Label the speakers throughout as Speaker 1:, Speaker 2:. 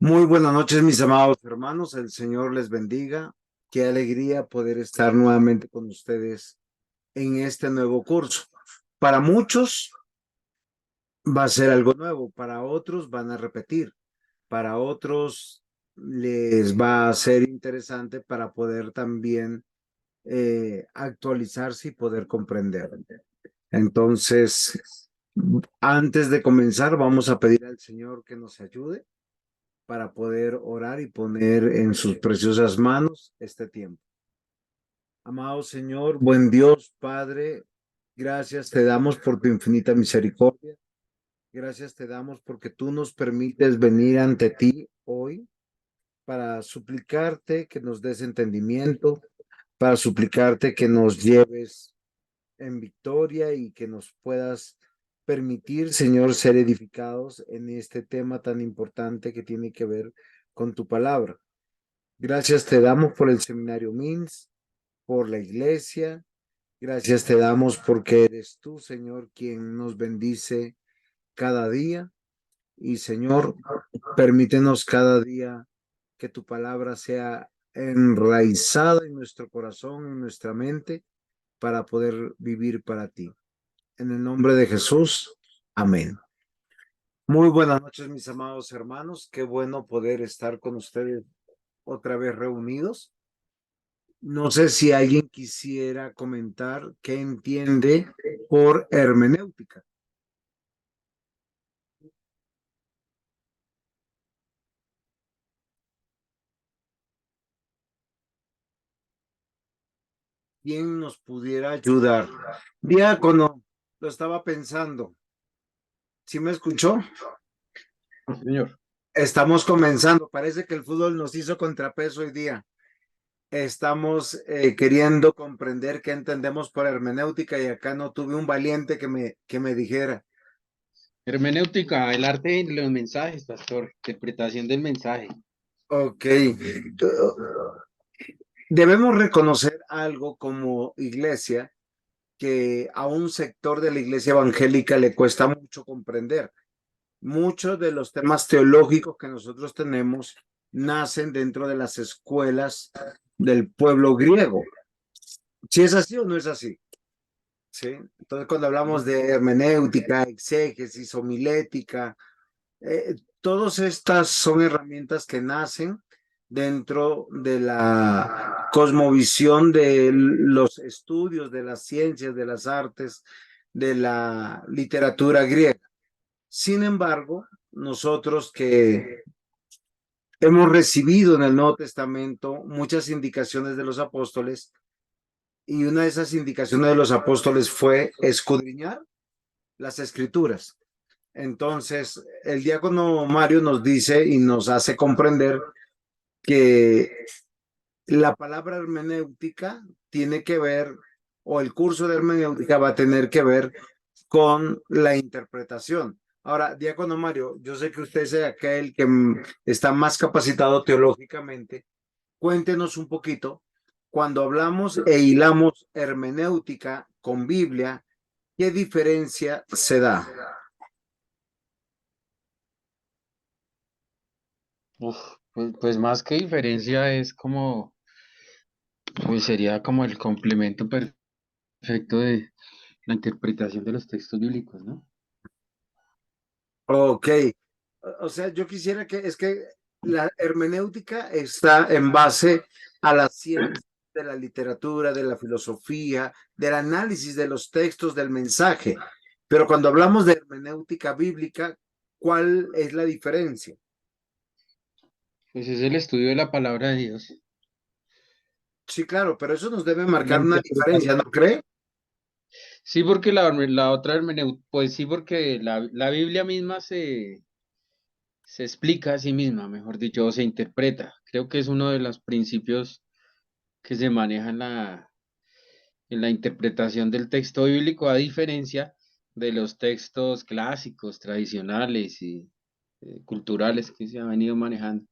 Speaker 1: Muy buenas noches, mis amados hermanos. El Señor les bendiga. Qué alegría poder estar nuevamente con ustedes en este nuevo curso. Para muchos va a ser algo nuevo, para otros van a repetir, para otros les va a ser interesante para poder también actualizarse y poder comprender. Entonces, antes de comenzar, vamos a pedir al Señor que nos ayude para poder orar y poner en sus preciosas manos este tiempo. Amado Señor, buen Dios, Padre, gracias te damos por tu infinita misericordia. Gracias te damos porque tú nos permites venir ante ti hoy para suplicarte que nos des entendimiento, para suplicarte que nos lleves en victoria y que nos puedas permitir, Señor, ser edificados en este tema tan importante que tiene que ver con tu palabra. Gracias te damos por el seminario MINS, por la iglesia. Gracias te damos porque eres tú, Señor, quien nos bendice cada día. Y Señor, permítenos cada día que tu palabra sea enraizada en nuestro corazón, en nuestra mente, para poder vivir para ti. En el nombre de Jesús, amén. Muy buenas noches, mis amados hermanos. Qué bueno poder estar con ustedes otra vez reunidos. No sé si alguien quisiera comentar qué entiende por hermenéutica. ¿Quién nos pudiera ayudar? Diácono, lo estaba pensando. ¿Sí me escuchó?
Speaker 2: Señor.
Speaker 1: Estamos comenzando. Parece que el fútbol nos hizo contrapeso hoy día. Estamos queriendo comprender qué entendemos por hermenéutica y acá no tuve un valiente que me dijera.
Speaker 2: Hermenéutica, el arte de los mensajes, pastor, interpretación del mensaje.
Speaker 1: Ok. Debemos reconocer algo como iglesia que a un sector de la iglesia evangélica le cuesta mucho comprender. Muchos de los temas teológicos que nosotros tenemos nacen dentro de las escuelas del pueblo griego. ¿Si es así o no es así? ¿Sí? Entonces, cuando hablamos de hermenéutica, exégesis, homilética, todas estas son herramientas que nacen dentro de la cosmovisión de los estudios de las ciencias, de las artes, de la literatura griega. Sin embargo, nosotros que hemos recibido en el Nuevo Testamento muchas indicaciones de los apóstoles, y una de esas indicaciones de los apóstoles fue escudriñar las escrituras. Entonces, el diácono Mario nos dice y nos hace comprender que la palabra hermenéutica tiene que ver, o el curso de hermenéutica va a tener que ver con la interpretación. Ahora, diácono Mario, yo sé que usted es aquel que está más capacitado teológicamente. Cuéntenos un poquito, cuando hablamos e hilamos hermenéutica con Biblia, ¿qué diferencia se da?
Speaker 2: Uf, pues más que diferencia es como, pues sería como el complemento perfecto de la interpretación de los textos bíblicos, ¿no?
Speaker 1: Ok, o sea, yo quisiera que es que la hermenéutica está en base a la ciencia de la literatura, de la filosofía, del análisis de los textos, del mensaje. Pero cuando hablamos de hermenéutica bíblica, ¿cuál es la diferencia?
Speaker 2: Pues es el estudio de la palabra de Dios.
Speaker 1: Sí, claro, pero eso nos debe
Speaker 2: La
Speaker 1: marcar una diferencia,
Speaker 2: interpretación.
Speaker 1: ¿no cree?
Speaker 2: Sí, porque la otra hermenéutica, pues sí, porque la Biblia misma se explica a sí misma, mejor dicho, o se interpreta. Creo que es uno de los principios que se maneja en la interpretación del texto bíblico, a diferencia de los textos clásicos, tradicionales y culturales que se han venido manejando.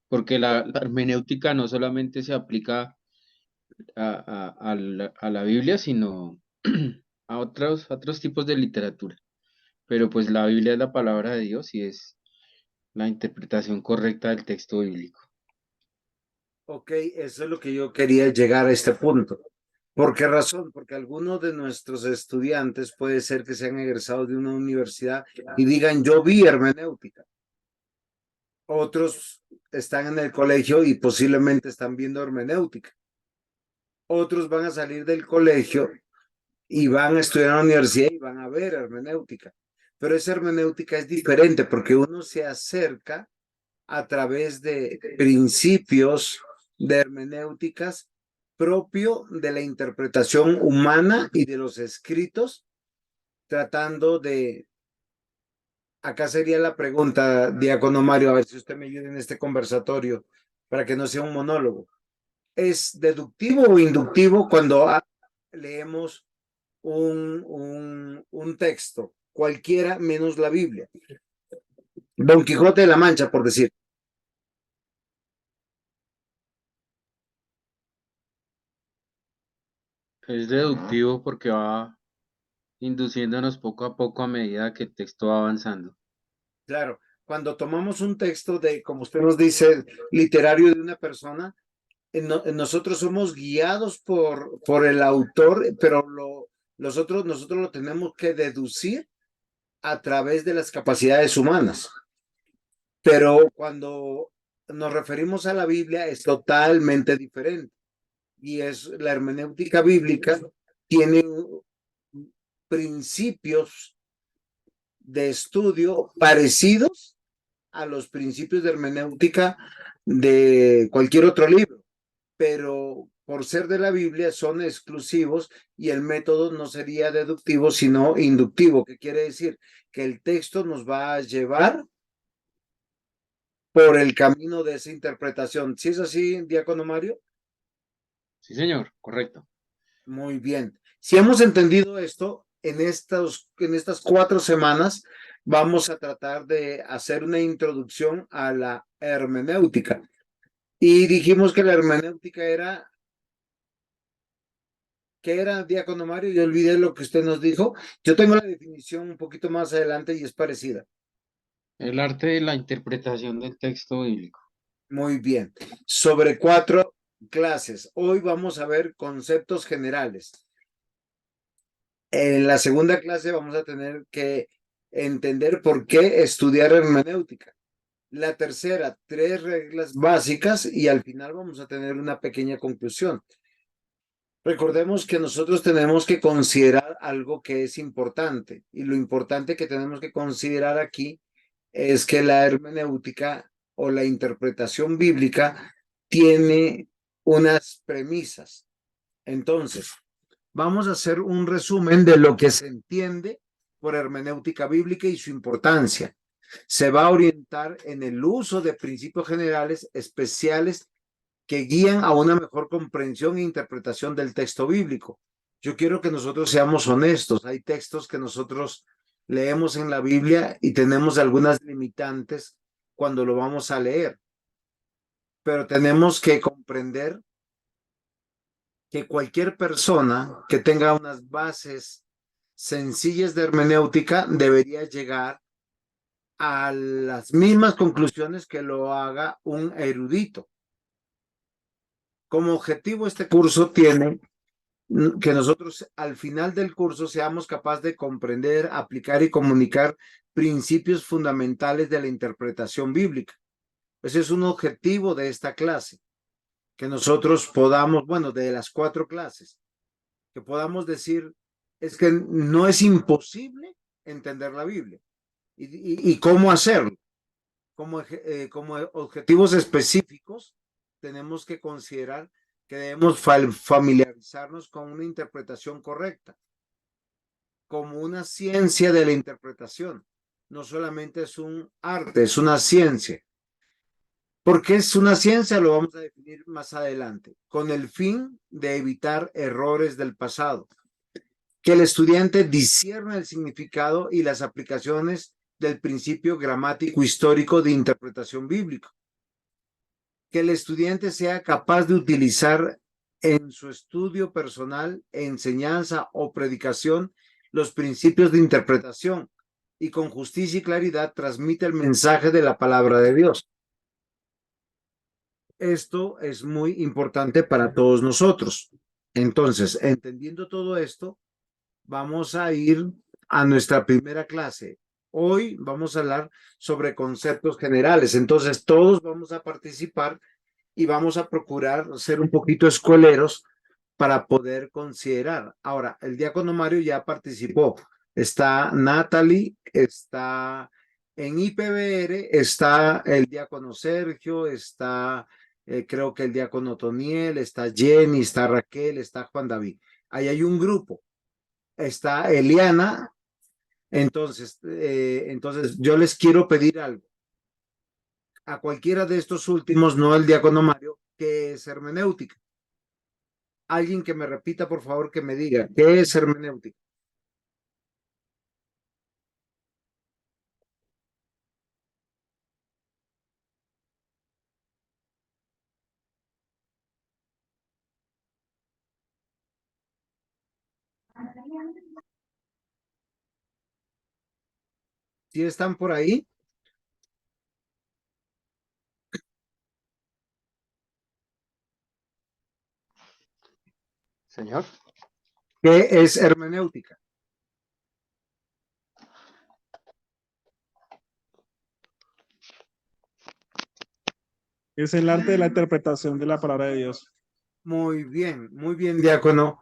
Speaker 2: Porque la hermenéutica no solamente se aplica a la Biblia, sino a otros tipos de literatura. Pero pues la Biblia es la palabra de Dios y es la interpretación correcta del texto bíblico.
Speaker 1: Ok, eso es lo que yo quería llegar a este punto. ¿Por qué razón? Porque algunos de nuestros estudiantes puede ser que sean egresados de una universidad y digan, yo vi hermenéutica. Otros están en el colegio y posiblemente están viendo hermenéutica. Otros van a salir del colegio y van a estudiar en la universidad y van a ver hermenéutica. Pero esa hermenéutica es diferente porque uno se acerca a través de principios de hermenéuticas propio de la interpretación humana y de los escritos, tratando de, acá sería la pregunta, Diácono Mario, a ver si usted me ayuda en este conversatorio para que no sea un monólogo. ¿Es deductivo o inductivo cuando leemos un texto, cualquiera menos la Biblia? Don Quijote de la Mancha, por decir.
Speaker 2: Es deductivo porque va induciéndonos poco a poco a medida que el texto va avanzando.
Speaker 1: Claro, cuando tomamos un texto de, como usted nos dice, literario de una persona, nosotros somos guiados por el autor, pero nosotros lo tenemos que deducir a través de las capacidades humanas. Pero cuando nos referimos a la Biblia es totalmente diferente. Y es la hermenéutica bíblica, tiene principios de estudio parecidos a los principios de hermenéutica de cualquier otro libro, pero por ser de la Biblia son exclusivos y el método no sería deductivo, sino inductivo, que quiere decir que el texto nos va a llevar por el camino de esa interpretación. ¿Sí es así, Diácono Mario?
Speaker 2: Sí, señor, correcto.
Speaker 1: Muy bien. Si hemos entendido esto, en estas 4 semanas vamos a tratar de hacer una introducción a la hermenéutica. Y dijimos que la hermenéutica era, ¿qué era, Diácono Mario? Yo olvidé lo que usted nos dijo. Yo tengo la definición un poquito más adelante y es parecida.
Speaker 2: El arte de la interpretación del texto bíblico.
Speaker 1: Muy bien. Sobre 4 clases. Hoy vamos a ver conceptos generales. En la segunda clase vamos a tener que entender por qué estudiar hermenéutica. La tercera, 3 reglas básicas y al final vamos a tener una pequeña conclusión. Recordemos que nosotros tenemos que considerar algo que es importante y lo importante que tenemos que considerar aquí es que la hermenéutica o la interpretación bíblica tiene unas premisas. Entonces, vamos a hacer un resumen de lo que se entiende por hermenéutica bíblica y su importancia. Se va a orientar en el uso de principios generales especiales que guían a una mejor comprensión e interpretación del texto bíblico. Yo quiero que nosotros seamos honestos. Hay textos que nosotros leemos en la Biblia y tenemos algunas limitantes cuando lo vamos a leer, pero tenemos que comprender que cualquier persona que tenga unas bases sencillas de hermenéutica debería llegar a las mismas conclusiones que lo haga un erudito. Como objetivo, este curso tiene que nosotros al final del curso seamos capaces de comprender, aplicar y comunicar principios fundamentales de la interpretación bíblica. Ese es un objetivo de esta clase, que nosotros podamos, bueno, de las 4 clases, que podamos decir, es que no es imposible entender la Biblia. ¿Y cómo hacerlo? Como objetivos específicos, tenemos que considerar que debemos familiarizarnos con una interpretación correcta, como una ciencia de la interpretación. No solamente es un arte, es una ciencia. ¿Por qué es una ciencia? Lo vamos a definir más adelante, con el fin de evitar errores del pasado. Que el estudiante discierna el significado y las aplicaciones del principio gramático histórico de interpretación bíblica. Que el estudiante sea capaz de utilizar en su estudio personal, enseñanza o predicación los principios de interpretación, y con justicia y claridad transmite el mensaje de la palabra de Dios. Esto es muy importante para todos nosotros. Entonces, entendiendo todo esto, vamos a ir a nuestra primera clase. Hoy vamos a hablar sobre conceptos generales. Entonces, todos vamos a participar y vamos a procurar ser un poquito escueleros para poder considerar. Ahora, el diácono Mario ya participó. Está Natalie, está en IPBR, está el diácono Sergio, está creo que el diácono Toniel, está Jenny, está Raquel, está Juan David. Ahí hay un grupo. Está Eliana. Entonces yo les quiero pedir algo. A cualquiera de estos últimos, no el diácono Mario, ¿qué es hermenéutica? Alguien que me repita, por favor, que me diga, ¿qué es hermenéutica? ¿Sí están por ahí?
Speaker 2: Señor.
Speaker 1: ¿Qué es hermenéutica?
Speaker 3: Es el arte de la interpretación de la palabra de Dios.
Speaker 1: Muy bien, diácono.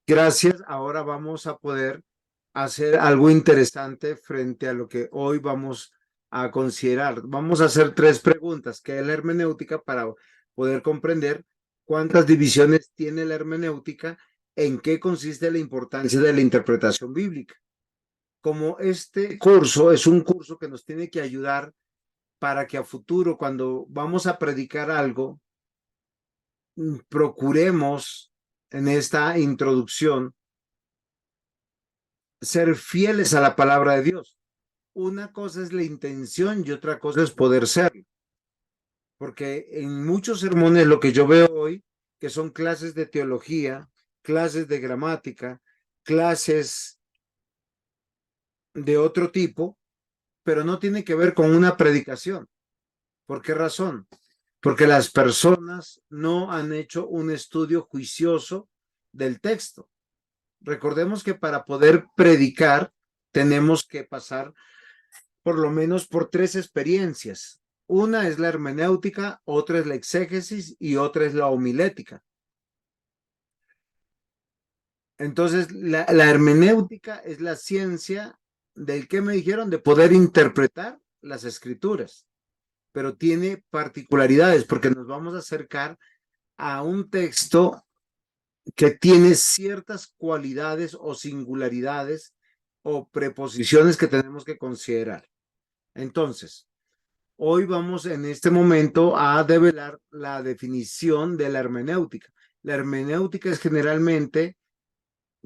Speaker 1: Gracias. Ahora vamos a poder hacer algo interesante frente a lo que hoy vamos a considerar. Vamos a hacer 3 preguntas. ¿Qué es la hermenéutica? Para poder comprender cuántas divisiones tiene la hermenéutica, en qué consiste la importancia de la interpretación bíblica. Como este curso es un curso que nos tiene que ayudar para que a futuro, cuando vamos a predicar algo, procuremos en esta introducción ser fieles a la palabra de Dios. Una cosa es la intención y otra cosa es poder serlo. Porque en muchos sermones lo que yo veo hoy, que son clases de teología, clases de gramática, clases de otro tipo, pero no tiene que ver con una predicación. ¿Por qué razón? Porque las personas no han hecho un estudio juicioso del texto. Recordemos que para poder predicar tenemos que pasar por lo menos por 3 experiencias. Una es la hermenéutica, otra es la exégesis y otra es la homilética. Entonces, la hermenéutica es la ciencia del que me dijeron de poder interpretar las escrituras, pero tiene particularidades porque nos vamos a acercar a un texto que tiene ciertas cualidades o singularidades o preposiciones que tenemos que considerar. Entonces, hoy vamos en este momento a develar la definición de la hermenéutica. La hermenéutica es generalmente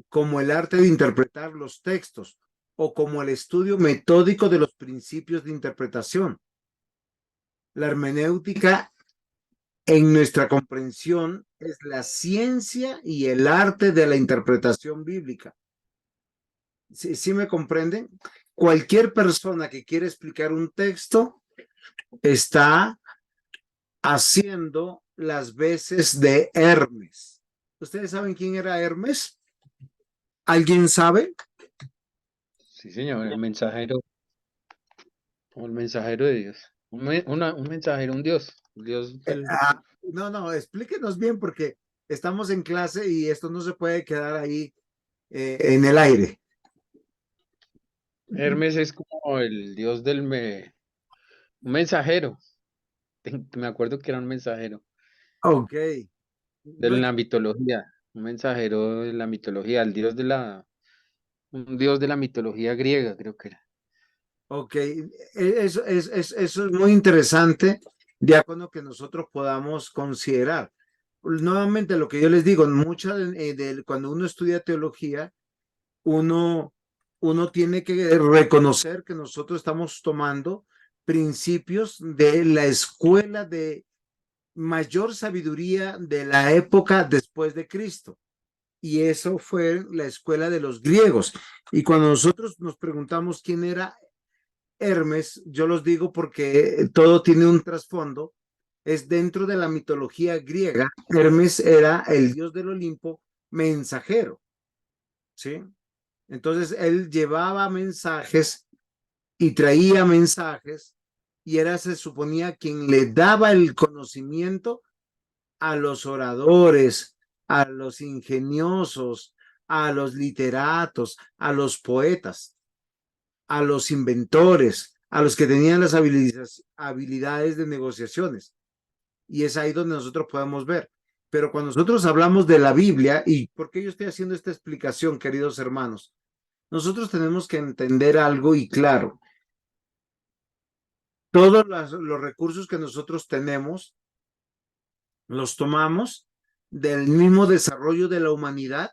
Speaker 1: como el arte de interpretar los textos o como el estudio metódico de los principios de interpretación. La hermenéutica en nuestra comprensión es la ciencia y el arte de la interpretación bíblica. ¿Sí me comprenden? Cualquier persona que quiere explicar un texto está haciendo las veces de Hermes. ¿Ustedes saben quién era Hermes? ¿Alguien sabe?
Speaker 2: Sí, señor, el mensajero, o el mensajero de Dios. Un mensajero, un Dios. Dios
Speaker 1: No, explíquenos bien porque estamos en clase y esto no se puede quedar ahí en el aire.
Speaker 2: Hermes es como el dios un mensajero. Me acuerdo que era un mensajero
Speaker 1: Ok.
Speaker 2: de la mitología, un mensajero de la mitología, un dios de la mitología griega, creo que era.
Speaker 1: Ok, eso es muy interesante, diácono, que nosotros podamos considerar. Nuevamente, lo que yo les digo, cuando uno estudia teología, uno, uno tiene que reconocer que nosotros estamos tomando principios de la escuela de mayor sabiduría de la época después de Cristo. Y eso fue la escuela de los griegos. Y cuando nosotros nos preguntamos quién era Hermes, yo los digo porque todo tiene un trasfondo, es dentro de la mitología griega. Hermes era el dios del Olimpo mensajero, ¿sí? Entonces él llevaba mensajes y traía mensajes y era, se suponía, quien le daba el conocimiento a los oradores, a los ingeniosos, a los literatos, a los poetas, a los inventores, a los que tenían las habilidades de negociaciones. Y es ahí donde nosotros podemos ver. Pero cuando nosotros hablamos de la Biblia, ¿y por qué yo estoy haciendo esta explicación, queridos hermanos? Nosotros tenemos que entender algo y claro, todos los recursos que nosotros tenemos los tomamos del mismo desarrollo de la humanidad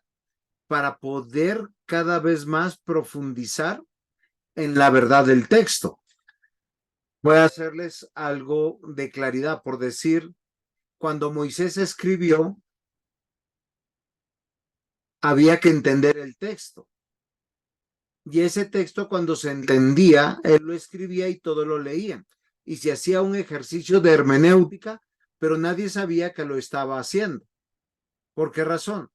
Speaker 1: para poder cada vez más profundizar en la verdad del texto. Voy a hacerles algo de claridad, por decir, cuando Moisés escribió, había que entender el texto. Y ese texto, cuando se entendía, él lo escribía y todos lo leían. Y se hacía un ejercicio de hermenéutica, pero nadie sabía que lo estaba haciendo. ¿Por qué razón?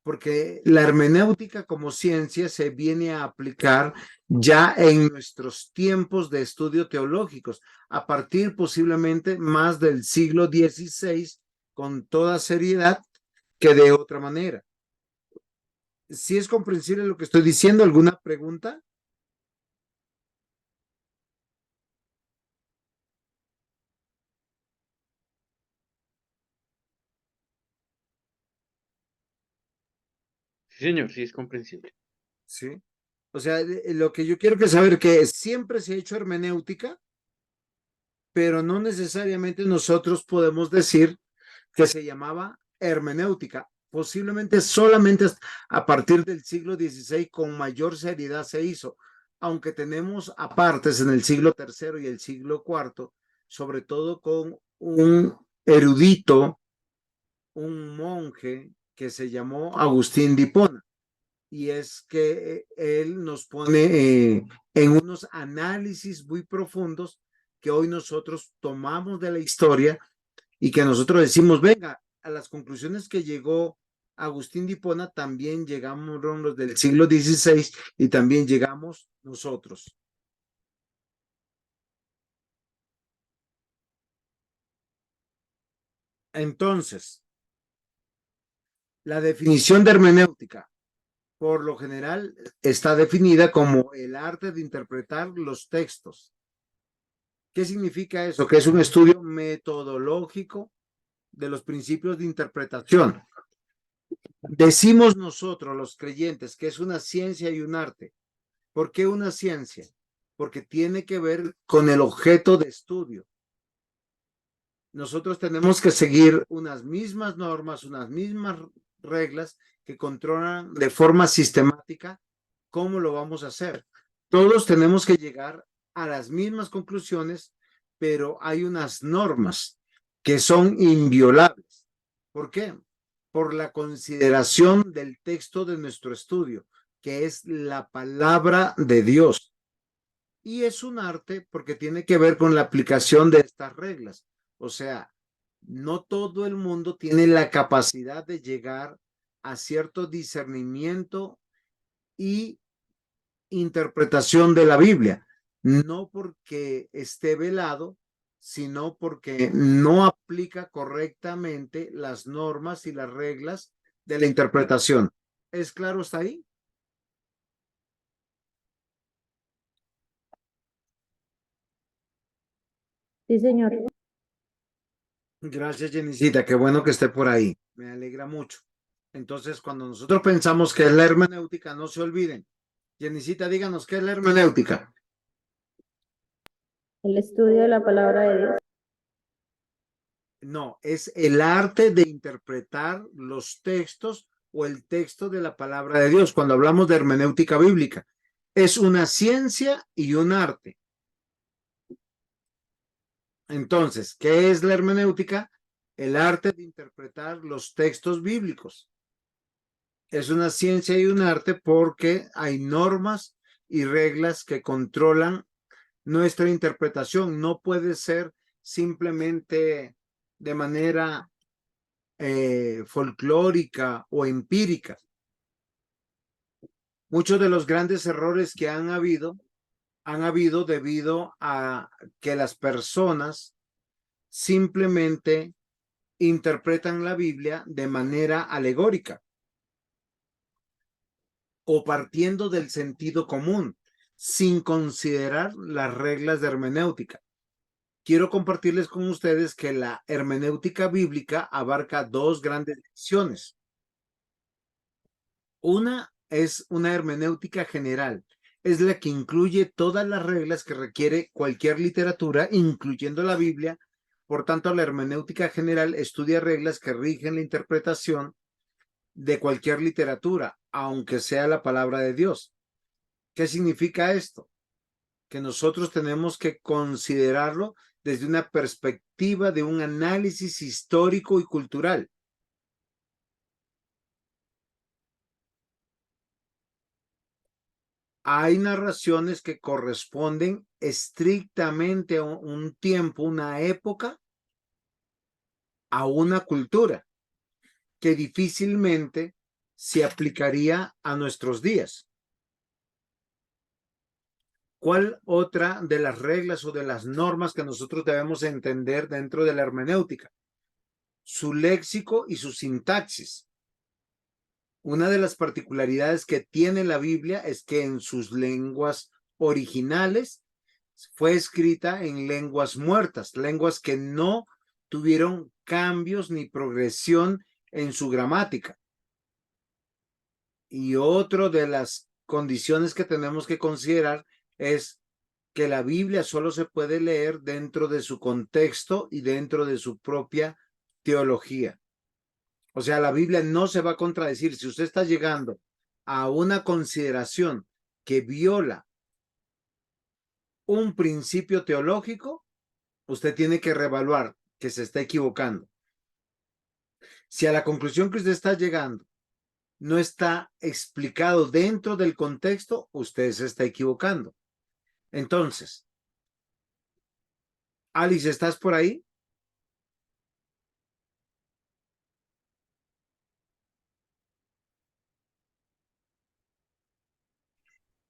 Speaker 1: Porque la hermenéutica como ciencia se viene a aplicar ya en nuestros tiempos de estudio teológicos, a partir posiblemente más del siglo XVI, con toda seriedad, que de otra manera. ¿Sí es comprensible lo que estoy diciendo? ¿Alguna pregunta?
Speaker 2: Sí, señor, sí es comprensible.
Speaker 1: Sí. O sea, lo que yo quiero que saber que siempre se ha hecho hermenéutica, pero no necesariamente nosotros podemos decir que se llamaba hermenéutica. Posiblemente solamente a partir del siglo XVI con mayor seriedad se hizo, aunque tenemos apartes en el siglo III y el siglo IV, sobre todo con un erudito, un monje que se llamó Agustín de Hipona. Y es que él nos pone en unos análisis muy profundos que hoy nosotros tomamos de la historia y que nosotros decimos, venga, a las conclusiones que llegó Agustín de Hipona, también llegamos los del siglo XVI y también llegamos nosotros. Entonces, la definición de hermenéutica, por lo general, está definida como el arte de interpretar los textos. ¿Qué significa eso? Que es un estudio metodológico de los principios de interpretación. Decimos nosotros, los creyentes, que es una ciencia y un arte. ¿Por qué una ciencia? Porque tiene que ver con el objeto de estudio. Nosotros tenemos que seguir unas mismas normas, unas mismas reglas que controlan de forma sistemática cómo lo vamos a hacer. Todos tenemos que llegar a las mismas conclusiones, pero hay unas normas que son inviolables. ¿Por qué? Por la consideración del texto de nuestro estudio, que es la palabra de Dios. Y es un arte porque tiene que ver con la aplicación de estas reglas. O sea, no todo el mundo tiene la capacidad de llegar a cierto discernimiento y interpretación de la Biblia, no porque esté velado, sino porque no aplica correctamente las normas y las reglas de la interpretación. ¿Es claro hasta ahí?
Speaker 4: Sí, señor.
Speaker 1: Gracias, Jenicita. Qué bueno que esté por ahí. Me alegra mucho. Entonces, cuando nosotros pensamos que es la hermenéutica, no se olviden. Jenicita, díganos qué es la hermenéutica.
Speaker 4: El estudio de la palabra de Dios.
Speaker 1: No, es el arte de interpretar los textos o el texto de la palabra de Dios. Cuando hablamos de hermenéutica bíblica, es una ciencia y un arte. Entonces, ¿qué es la hermenéutica? El arte de interpretar los textos bíblicos. Es una ciencia y un arte porque hay normas y reglas que controlan Nuestra interpretación no puede ser simplemente de manera folclórica o empírica. Muchos de los grandes errores que han habido debido a que las personas simplemente interpretan la Biblia de manera alegórica o partiendo del sentido común, sin considerar las reglas de hermenéutica. Quiero compartirles con ustedes que la hermenéutica bíblica abarca dos grandes divisiones. Una es una hermenéutica general, es la que incluye todas las reglas que requiere cualquier literatura, incluyendo la Biblia. Por tanto, la hermenéutica general estudia reglas que rigen la interpretación de cualquier literatura, aunque sea la palabra de Dios. ¿Qué significa esto? Que nosotros tenemos que considerarlo desde una perspectiva de un análisis histórico y cultural. Hay narraciones que corresponden estrictamente a un tiempo, una época, a una cultura, que difícilmente se aplicaría a nuestros días. ¿Cuál otra de las reglas o de las normas que nosotros debemos entender dentro de la hermenéutica? Su léxico y su sintaxis. Una de las particularidades que tiene la Biblia es que en sus lenguas originales fue escrita en lenguas muertas, lenguas que no tuvieron cambios ni progresión en su gramática. Y otra de las condiciones que tenemos que considerar es que la Biblia solo se puede leer dentro de su contexto y dentro de su propia teología. O sea, la Biblia no se va a contradecir. Si usted está llegando a una consideración que viola un principio teológico, usted tiene que reevaluar que se está equivocando. Si a la conclusión que usted está llegando no está explicado dentro del contexto, usted se está equivocando. Entonces, Alice, ¿estás por ahí?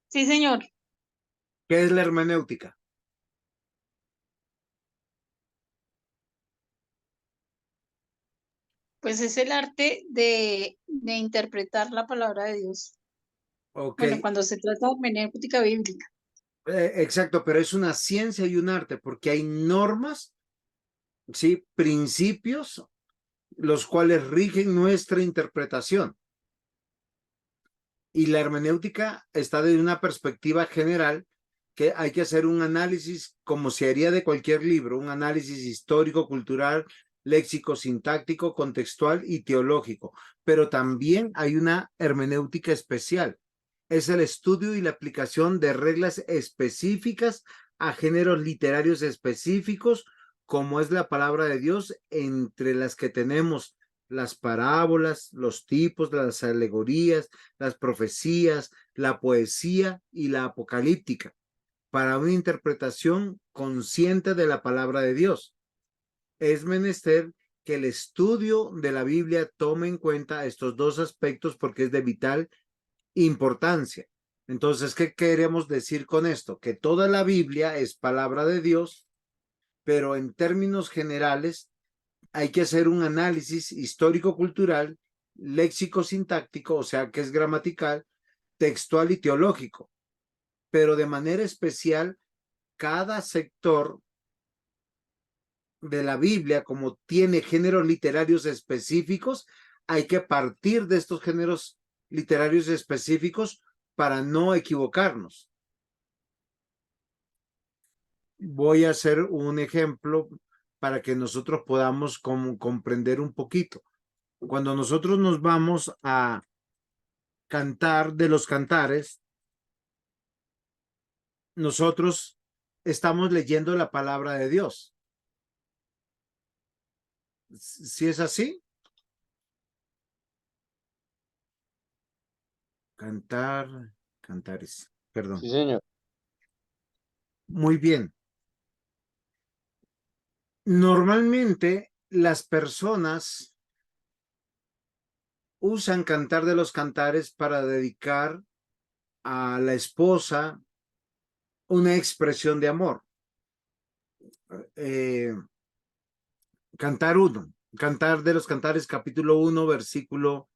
Speaker 5: Sí, señor.
Speaker 1: ¿Qué es la hermenéutica?
Speaker 5: Pues es el arte de interpretar la palabra de Dios.
Speaker 1: Ok,
Speaker 5: Bueno, cuando se trata de hermenéutica bíblica.
Speaker 1: exacto, pero es una ciencia y un arte porque hay normas, ¿sí? Principios, los cuales rigen nuestra interpretación. Y la hermenéutica está desde una perspectiva general que hay que hacer un análisis como se haría de cualquier libro, un análisis histórico, cultural, léxico, sintáctico, contextual y teológico. Pero también hay una hermenéutica especial. Es el estudio y la aplicación de reglas específicas a géneros literarios específicos, como es la palabra de Dios, entre las que tenemos las parábolas, los tipos, las alegorías, las profecías, la poesía y la apocalíptica, para una interpretación consciente de la palabra de Dios. Es menester que el estudio de la Biblia tome en cuenta estos dos aspectos porque es de vital importancia. Entonces, ¿qué queremos decir con esto? Que toda la Biblia es palabra de Dios, pero en términos generales hay que hacer un análisis histórico-cultural, léxico-sintáctico, o sea, que es gramatical, textual y teológico. Pero de manera especial, cada sector de la Biblia, como tiene géneros literarios específicos, hay que partir de estos géneros literarios específicos para no equivocarnos. Voy a hacer un ejemplo para que nosotros podamos comprender un poquito. Cuando nosotros nos vamos a cantar de los cantares, nosotros estamos leyendo la palabra de Dios. ¿Sí es así? Cantar, cantares, perdón.
Speaker 2: Sí, señor.
Speaker 1: Muy bien. Normalmente las personas usan Cantar de los Cantares para dedicar a la esposa una expresión de amor. Cantar 1, Cantar de los Cantares, capítulo 1, versículo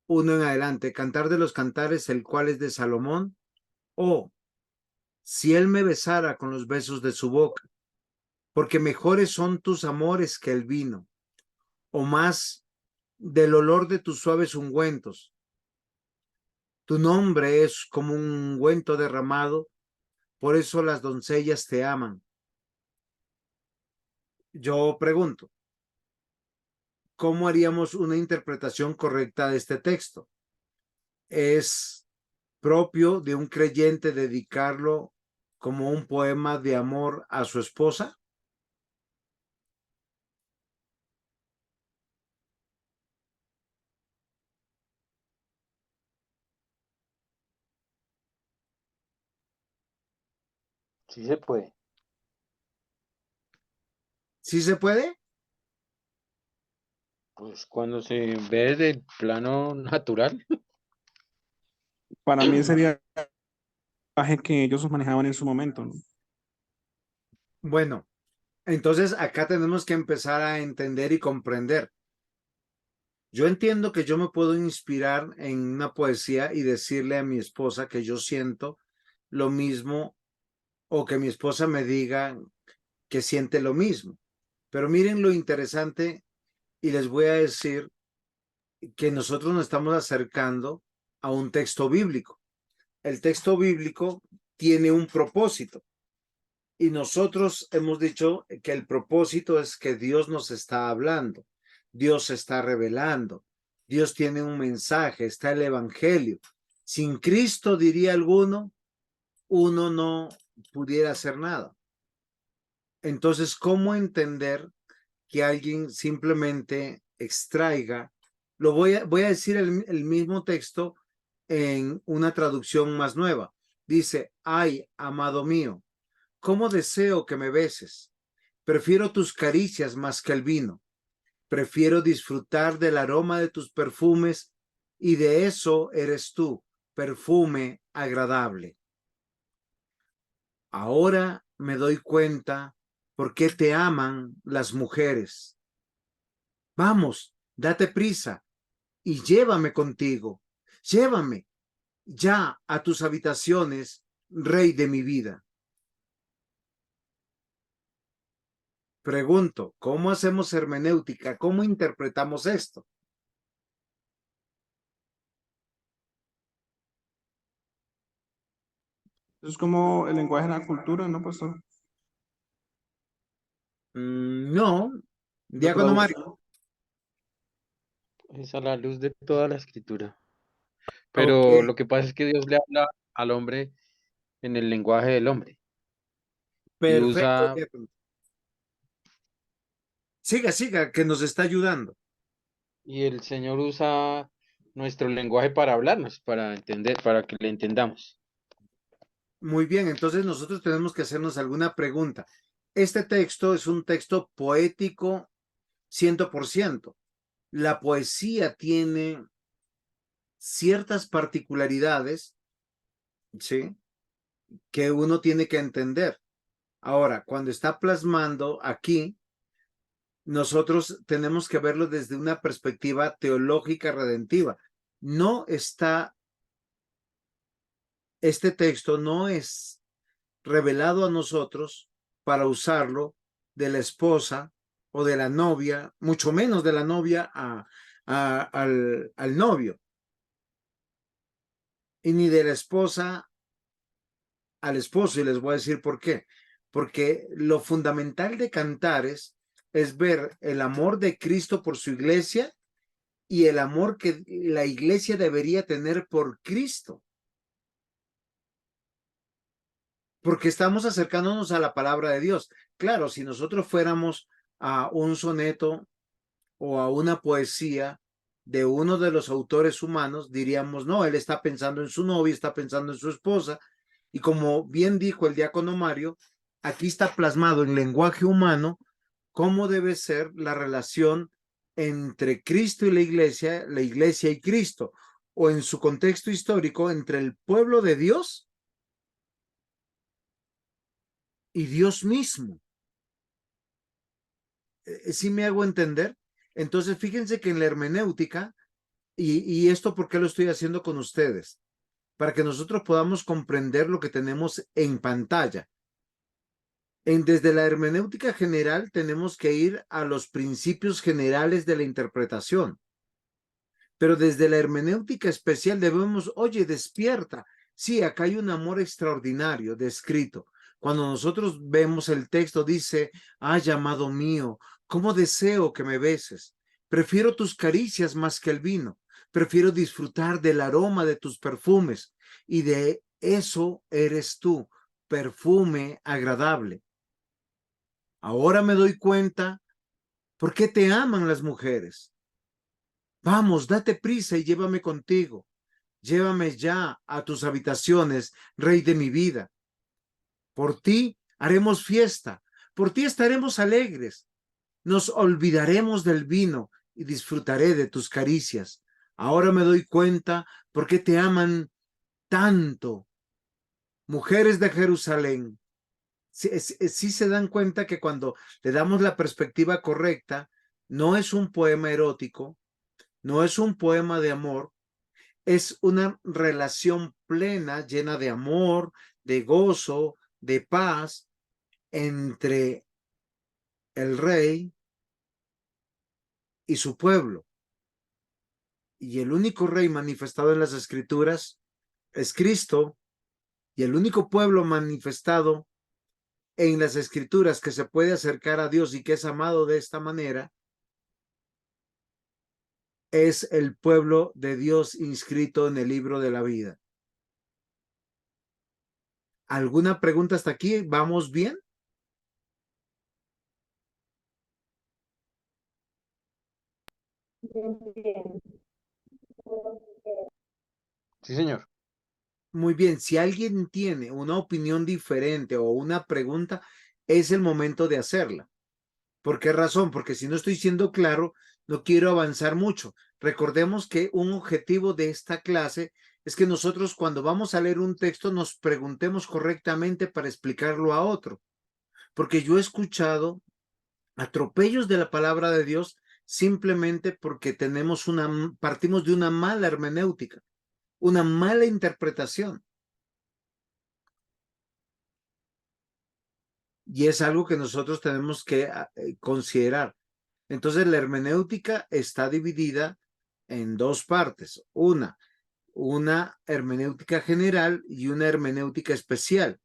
Speaker 1: 1 en adelante. Cantar de los Cantares, el cual es de Salomón. Oh, si él me besara con los besos de su boca, porque mejores son tus amores que el vino, o más del olor de tus suaves ungüentos. Tu nombre es como un ungüento derramado, por eso las doncellas te aman. Yo pregunto, ¿cómo haríamos una interpretación correcta de este texto? ¿Es propio de un creyente dedicarlo como un poema de amor a su esposa?
Speaker 2: Sí se puede.
Speaker 1: ¿Sí se puede?
Speaker 2: Pues cuando se ve desde el plano natural.
Speaker 3: Para mí sería el lenguaje que ellos manejaban en su momento, ¿no?
Speaker 1: Bueno, entonces acá tenemos que empezar a entender y comprender. Yo entiendo que yo me puedo inspirar en una poesía y decirle a mi esposa que yo siento lo mismo o que mi esposa me diga que siente lo mismo. Pero miren lo interesante y les voy a decir que nosotros nos estamos acercando a un texto bíblico. El texto bíblico tiene un propósito y nosotros hemos dicho que el propósito es que Dios nos está hablando, Dios se está revelando, Dios tiene un mensaje, está el evangelio. Sin Cristo, diría alguno, uno no pudiera hacer nada. Entonces, ¿cómo entender que alguien simplemente extraiga? Voy a decir el mismo texto en una traducción más nueva. Dice, ay, amado mío, cómo deseo que me beses. Prefiero tus caricias más que el vino. Prefiero disfrutar del aroma de tus perfumes y de eso eres tú, perfume agradable. Ahora me doy cuenta por qué te aman las mujeres. Vamos, date prisa y llévame contigo. Llévame ya a tus habitaciones, rey de mi vida. Pregunto, ¿cómo hacemos hermenéutica? ¿Cómo interpretamos esto?
Speaker 3: Es como el lenguaje de la cultura, ¿no, pastor?
Speaker 1: No,
Speaker 3: La
Speaker 1: Diácono Mario.
Speaker 3: traducción.
Speaker 2: Es a la luz de toda la escritura.
Speaker 1: Ok,
Speaker 2: Pero lo que pasa es que Dios le habla al hombre en el lenguaje del hombre y
Speaker 1: perfecto,
Speaker 2: usa,
Speaker 1: diácono. Siga, siga, que nos está ayudando.
Speaker 2: y el Señor usa nuestro lenguaje para hablarnos, para entender, para que le entendamos.
Speaker 1: Muy bien, entonces nosotros tenemos que hacernos alguna pregunta. Este texto es un texto poético 100%. La poesía tiene ciertas particularidades, ¿sí? Que uno tiene que entender. Ahora, cuando está plasmando aquí, nosotros tenemos que verlo desde una perspectiva teológica redentiva. No está, este texto no es revelado a nosotros para usarlo de la esposa o de la novia, mucho menos de la novia al novio, y ni de la esposa al esposo, y les voy a decir por qué. Porque lo fundamental de Cantares es ver el amor de Cristo por su iglesia y el amor que la iglesia debería tener por Cristo. Porque estamos acercándonos a la palabra de Dios. Claro, si nosotros fuéramos a un soneto o a una poesía de uno de los autores humanos, diríamos, no, él está pensando en su novia, está pensando en su esposa, Y como bien dijo el diácono Mario, aquí está plasmado en lenguaje humano cómo debe ser la relación entre Cristo y la iglesia y Cristo, o en su contexto histórico, entre el pueblo de Dios y Dios mismo. ¿Sí me hago entender? Entonces, fíjense que en la hermenéutica, y esto por qué lo estoy haciendo con ustedes, para que nosotros podamos comprender lo que tenemos en pantalla. Desde la hermenéutica general tenemos que ir a los principios generales de la interpretación, pero desde la hermenéutica especial debemos, oye, despierta. Sí, acá hay un amor extraordinario descrito. Cuando nosotros vemos el texto, dice, ay, amado mío, cómo deseo que me beses. Prefiero tus caricias más que el vino. Prefiero disfrutar del aroma de tus perfumes. Y de eso eres tú, perfume agradable. Ahora me doy cuenta por qué te aman las mujeres. Vamos, date prisa y llévame contigo. Llévame ya a tus habitaciones, rey de mi vida. Por ti haremos fiesta, por ti estaremos alegres. Nos olvidaremos del vino y disfrutaré de tus caricias. Ahora me doy cuenta por qué te aman tanto. Mujeres de Jerusalén, sí se dan cuenta que cuando le damos la perspectiva correcta, no es un poema erótico, no es un poema de amor, es una relación plena, llena de amor, de gozo, de paz entre el rey y su pueblo. Y el único rey manifestado en las escrituras es Cristo, y el único pueblo manifestado en las escrituras que se puede acercar a Dios y que es amado de esta manera es el pueblo de Dios inscrito en el libro de la vida. ¿Alguna pregunta hasta aquí? ¿Vamos bien?
Speaker 2: Sí, señor.
Speaker 1: Muy bien. Si alguien tiene una opinión diferente o una pregunta, es el momento de hacerla. ¿Por qué razón? Porque si no estoy siendo claro, no quiero avanzar mucho. Recordemos que un objetivo de esta clase es que nosotros cuando vamos a leer un texto nos preguntemos correctamente para explicarlo a otro. Porque yo he escuchado atropellos de la palabra de Dios simplemente porque partimos de una mala hermenéutica, una mala interpretación. Y es algo que nosotros tenemos que considerar. Entonces, la hermenéutica está dividida en dos partes. Una hermenéutica general y una hermenéutica especial,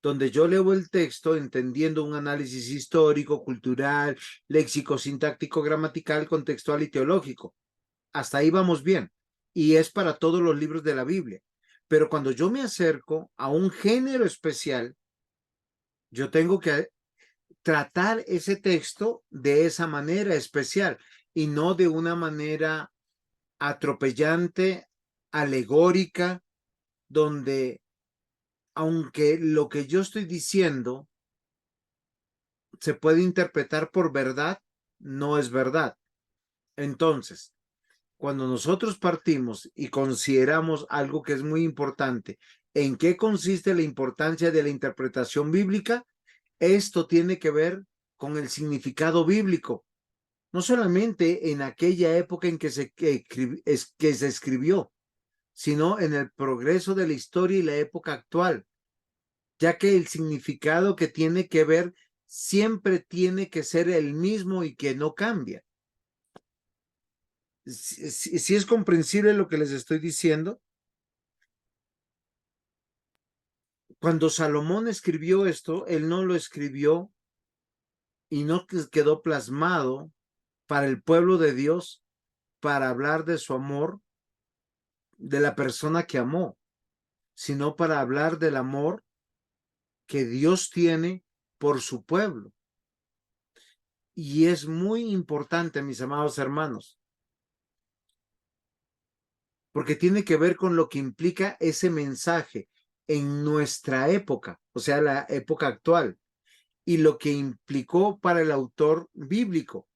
Speaker 1: donde yo leo el texto entendiendo un análisis histórico, cultural, léxico, sintáctico, gramatical, contextual y teológico. Hasta ahí vamos bien. Y es para todos los libros de la Biblia. Pero cuando yo me acerco a un género especial, yo tengo que tratar ese texto de esa manera especial y no de una manera atropellante, alegórica, donde aunque lo que yo estoy diciendo se puede interpretar por verdad, no es verdad. Entonces, cuando nosotros partimos y consideramos algo que es muy importante, ¿en qué consiste la importancia de la interpretación bíblica? Esto tiene que ver con el significado bíblico, no solamente en aquella época en que se escribió, sino en el progreso de la historia y la época actual, ya que el significado que tiene que ver siempre tiene que ser el mismo y que no cambia. Si es comprensible lo que les estoy diciendo. Cuando Salomón escribió esto, él no lo escribió y no quedó plasmado para el pueblo de Dios para hablar de su amor, de la persona que amó, sino para hablar del amor que Dios tiene por su pueblo. Y es muy importante, mis amados hermanos, porque tiene que ver con lo que implica ese mensaje, en nuestra época, o sea, la época actual, y lo que implicó para el autor bíblico,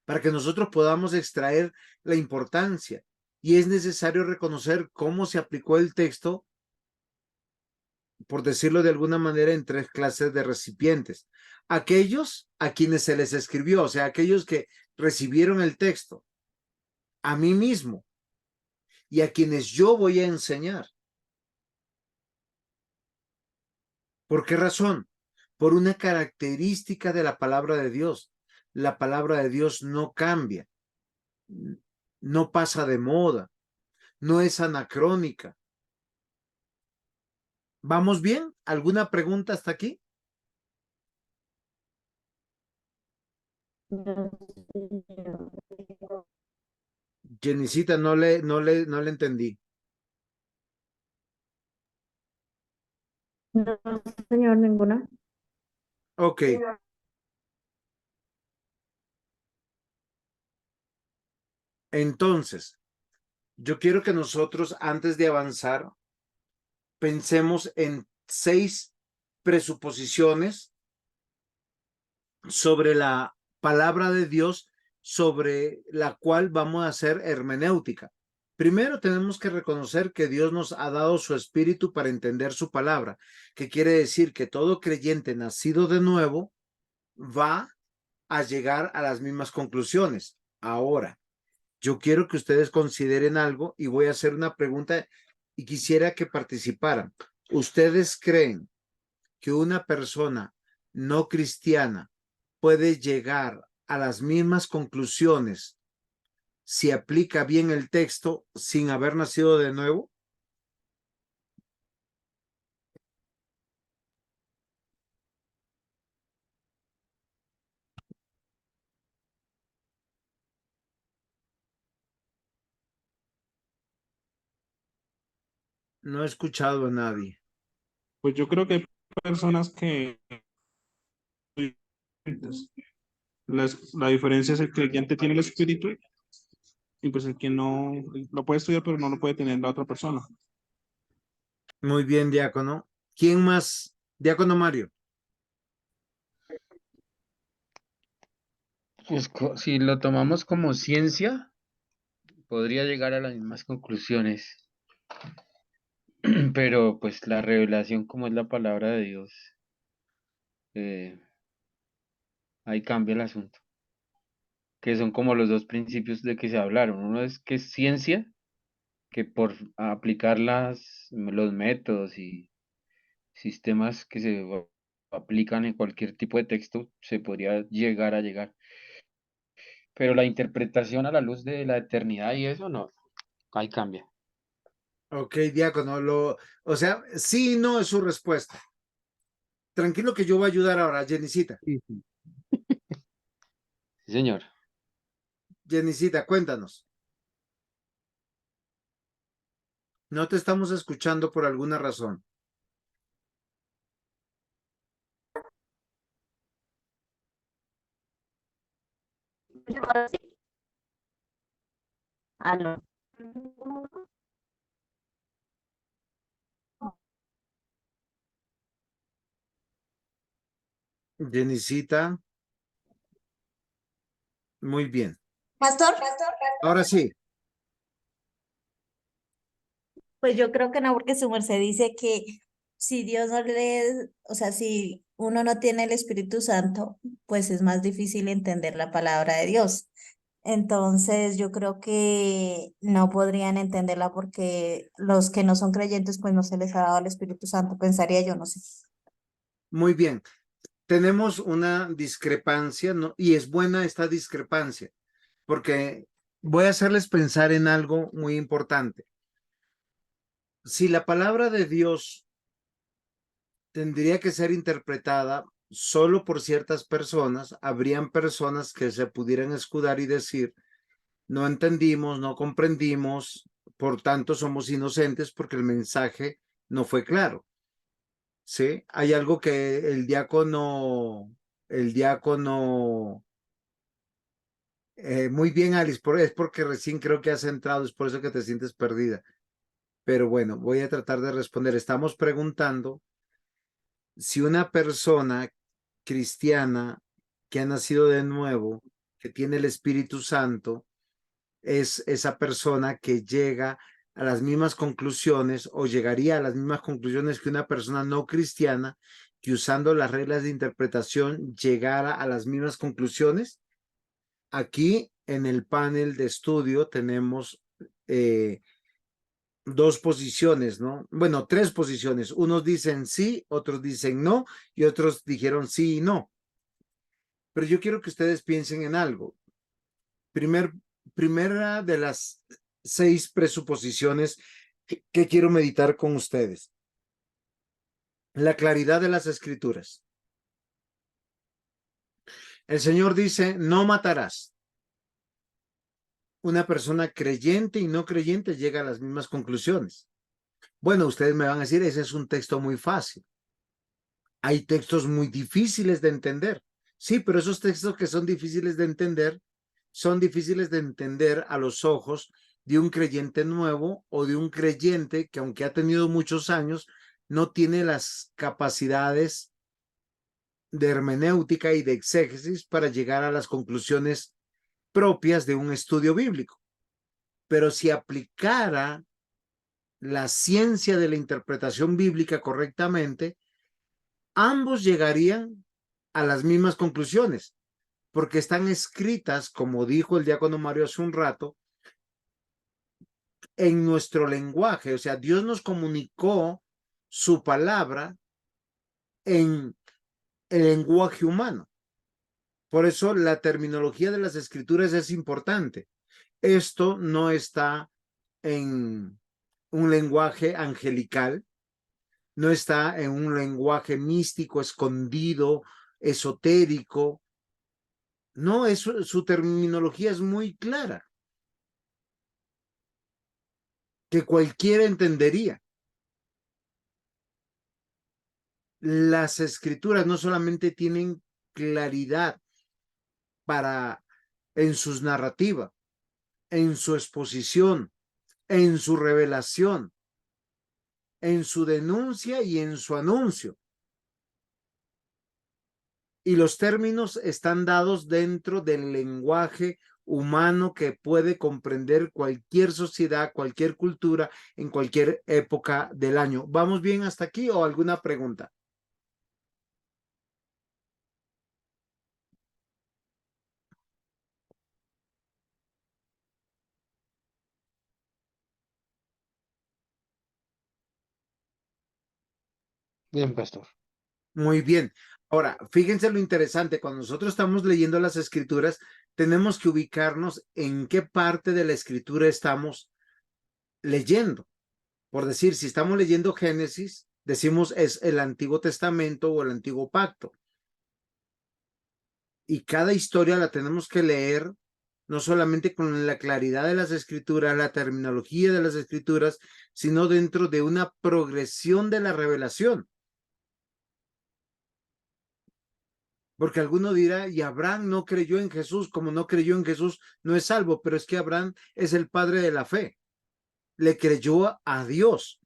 Speaker 1: para que nosotros podamos extraer la importancia. Y es necesario reconocer cómo se aplicó el texto, por decirlo de alguna manera, en tres clases de recipientes. Aquellos a quienes se les escribió, o sea, aquellos que recibieron el texto, a mí mismo, y a quienes yo voy a enseñar. ¿Por qué razón? Por una característica de la palabra de Dios. La palabra de Dios no cambia, no pasa de moda, no es anacrónica. ¿Vamos bien? ¿Alguna pregunta hasta aquí?
Speaker 4: No, señor.
Speaker 1: Jenicita, no le entendí.
Speaker 4: No, señor, ninguna.
Speaker 1: Ok. Entonces, yo quiero que nosotros, antes de avanzar, pensemos en 6 presuposiciones sobre la palabra de Dios, sobre la cual vamos a hacer hermenéutica. Primero tenemos que reconocer que Dios nos ha dado su espíritu para entender su palabra, que quiere decir que todo creyente nacido de nuevo va a llegar a las mismas conclusiones. Ahora, yo quiero que ustedes consideren algo y voy a hacer una pregunta y quisiera que participaran. ¿Ustedes creen que una persona no cristiana puede llegar a las mismas conclusiones si aplica bien el texto sin haber nacido de nuevo? No he escuchado a nadie.
Speaker 3: Pues yo creo que hay personas que la diferencia es el creyente tiene el espíritu y pues el que no lo puede estudiar pero no lo puede tener la otra persona.
Speaker 1: Muy bien, diácono. ¿Quién más? Diácono Mario.
Speaker 2: Pues si lo tomamos como ciencia, podría llegar a las mismas conclusiones, pero pues la revelación como es la palabra de Dios, eh, ahí cambia el asunto, que son como los dos principios de que se hablaron. Uno es que es ciencia, que por aplicar los métodos y sistemas que aplican en cualquier tipo de texto, se podría llegar a llegar. Pero la interpretación a la luz de la eternidad y eso no, ahí cambia.
Speaker 1: Ok, diácono. O sea, sí y no es su respuesta. Tranquilo que yo voy a ayudar ahora, Jenicita.
Speaker 2: Sí, sí. Sí, señor.
Speaker 1: Jenicita, cuéntanos. No te estamos escuchando por alguna razón.
Speaker 4: Ahora sí. Aló.
Speaker 1: Jenicita, muy bien.
Speaker 5: Pastor,
Speaker 1: Ahora sí,
Speaker 6: Pues yo creo que no, porque su merced dice que si Dios no le, o sea, si uno no tiene el Espíritu Santo, pues es más difícil entender la palabra de Dios. Entonces yo creo que no podrían entenderla porque los que no son creyentes, pues no se les ha dado el Espíritu Santo, pensaría yo, no sé.
Speaker 1: muy bien. Tenemos una discrepancia, ¿no? Y es buena esta discrepancia, porque voy a hacerles pensar en algo muy importante. Si la palabra de Dios tendría que ser interpretada solo por ciertas personas, habrían personas que se pudieran escudar y decir, no entendimos, no comprendimos, por tanto somos inocentes porque el mensaje no fue claro. ¿Sí? Hay algo que el diácono, muy bien, Alice, es porque recién creo que has entrado, es por eso que te sientes perdida. pero bueno, voy a tratar de responder. Estamos preguntando si una persona cristiana que ha nacido de nuevo, que tiene el Espíritu Santo, es esa persona que llega a las mismas conclusiones o llegaría a las mismas conclusiones que una persona no cristiana que usando las reglas de interpretación llegara a las mismas conclusiones. Aquí en el panel de estudio tenemos dos posiciones, ¿no? Bueno, tres posiciones. Unos dicen sí, otros dicen no y otros dijeron sí y no. Pero yo quiero que ustedes piensen en algo. Primera de las 6 presuposiciones que quiero meditar con ustedes. La claridad de las escrituras. El Señor dice, no matarás. Una persona creyente y no creyente llega a las mismas conclusiones. Bueno, ustedes me van a decir, ese es un texto muy fácil. Hay textos muy difíciles de entender. Sí, pero esos textos que son difíciles de entender a los ojos de un creyente nuevo o de un creyente que aunque ha tenido muchos años, no tiene las capacidades de hermenéutica y de exégesis para llegar a las conclusiones propias de un estudio bíblico. Pero si aplicara la ciencia de la interpretación bíblica correctamente, ambos llegarían a las mismas conclusiones, porque están escritas, como dijo el diácono Mario hace un rato, en nuestro lenguaje. O sea, Dios nos comunicó su palabra en el lenguaje humano. Por eso la terminología de las escrituras es importante. Esto no está en un lenguaje angelical, no está en un lenguaje místico, escondido, esotérico. No, su terminología es muy clara, que cualquiera entendería. Las escrituras no solamente tienen claridad en sus narrativas, en su exposición, en su revelación, en su denuncia y en su anuncio. Y los términos están dados dentro del lenguaje humano que puede comprender cualquier sociedad, cualquier cultura, en cualquier época del año. ¿Vamos bien hasta aquí o alguna pregunta?
Speaker 2: Bien, pastor.
Speaker 1: Muy bien. Ahora, fíjense lo interesante, cuando nosotros estamos leyendo las escrituras, tenemos que ubicarnos en qué parte de la escritura estamos leyendo. Por decir, si estamos leyendo Génesis, decimos es el Antiguo Testamento o el Antiguo Pacto. Y cada historia la tenemos que leer no solamente con la claridad de las escrituras, la terminología de las escrituras, sino dentro de una progresión de la revelación. Porque alguno dirá, y Abraham no creyó en Jesús, como no creyó en Jesús, no es salvo, pero es que Abraham es el padre de la fe. Le creyó a Dios,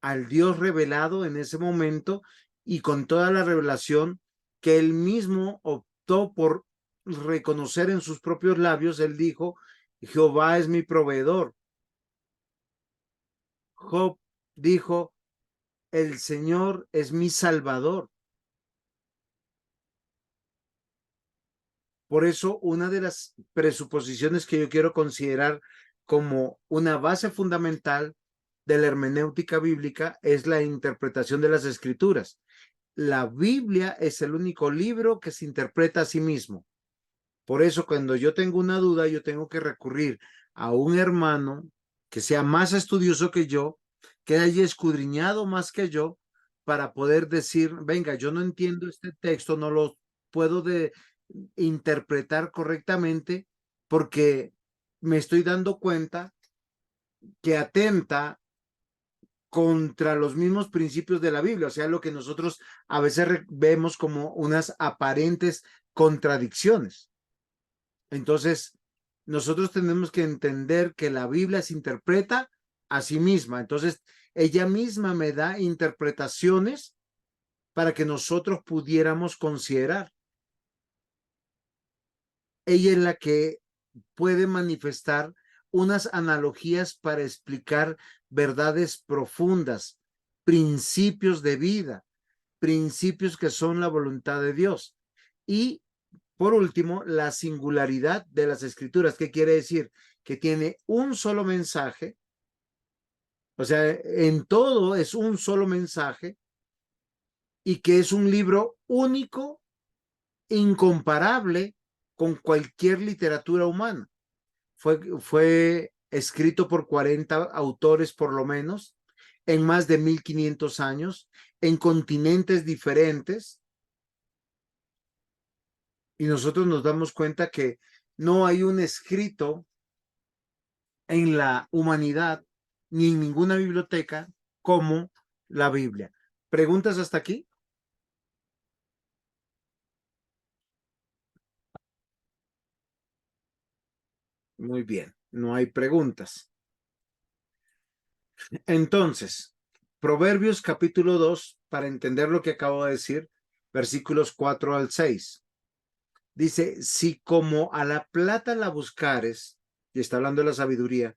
Speaker 1: al Dios revelado en ese momento y con toda la revelación que él mismo optó por reconocer en sus propios labios. Él dijo, Jehová es mi proveedor. Job dijo, el Señor es mi salvador. Por eso, una de las presuposiciones que yo quiero considerar como una base fundamental de la hermenéutica bíblica es la interpretación de las escrituras. La Biblia es el único libro que se interpreta a sí mismo. Por eso, cuando yo tengo una duda, yo tengo que recurrir a un hermano que sea más estudioso que yo, que haya escudriñado más que yo, para poder decir, venga, yo no entiendo este texto, no lo puedo interpretar correctamente porque me estoy dando cuenta que atenta contra los mismos principios de la Biblia, o sea, lo que nosotros a veces vemos como unas aparentes contradicciones. Entonces, nosotros tenemos que entender que la Biblia se interpreta a sí misma. Entonces, ella misma me da interpretaciones para que nosotros pudiéramos considerar. Ella es la que puede manifestar unas analogías para explicar verdades profundas, principios de vida, principios que son la voluntad de Dios. Y por último, la singularidad de las escrituras. ¿Qué quiere decir? Que tiene un solo mensaje, o sea, en todo es un solo mensaje y que es un libro único, incomparable con cualquier literatura humana. Fue escrito por 40 autores por lo menos, en más de 1500 años, en continentes diferentes. Y nosotros nos damos cuenta que no hay un escrito en la humanidad ni en ninguna biblioteca como la Biblia. ¿Preguntas hasta aquí? Muy bien, no hay preguntas. Entonces, Proverbios capítulo 2, para entender lo que acabo de decir, versículos 4 al 6. Dice, si como a la plata la buscares, y está hablando de la sabiduría,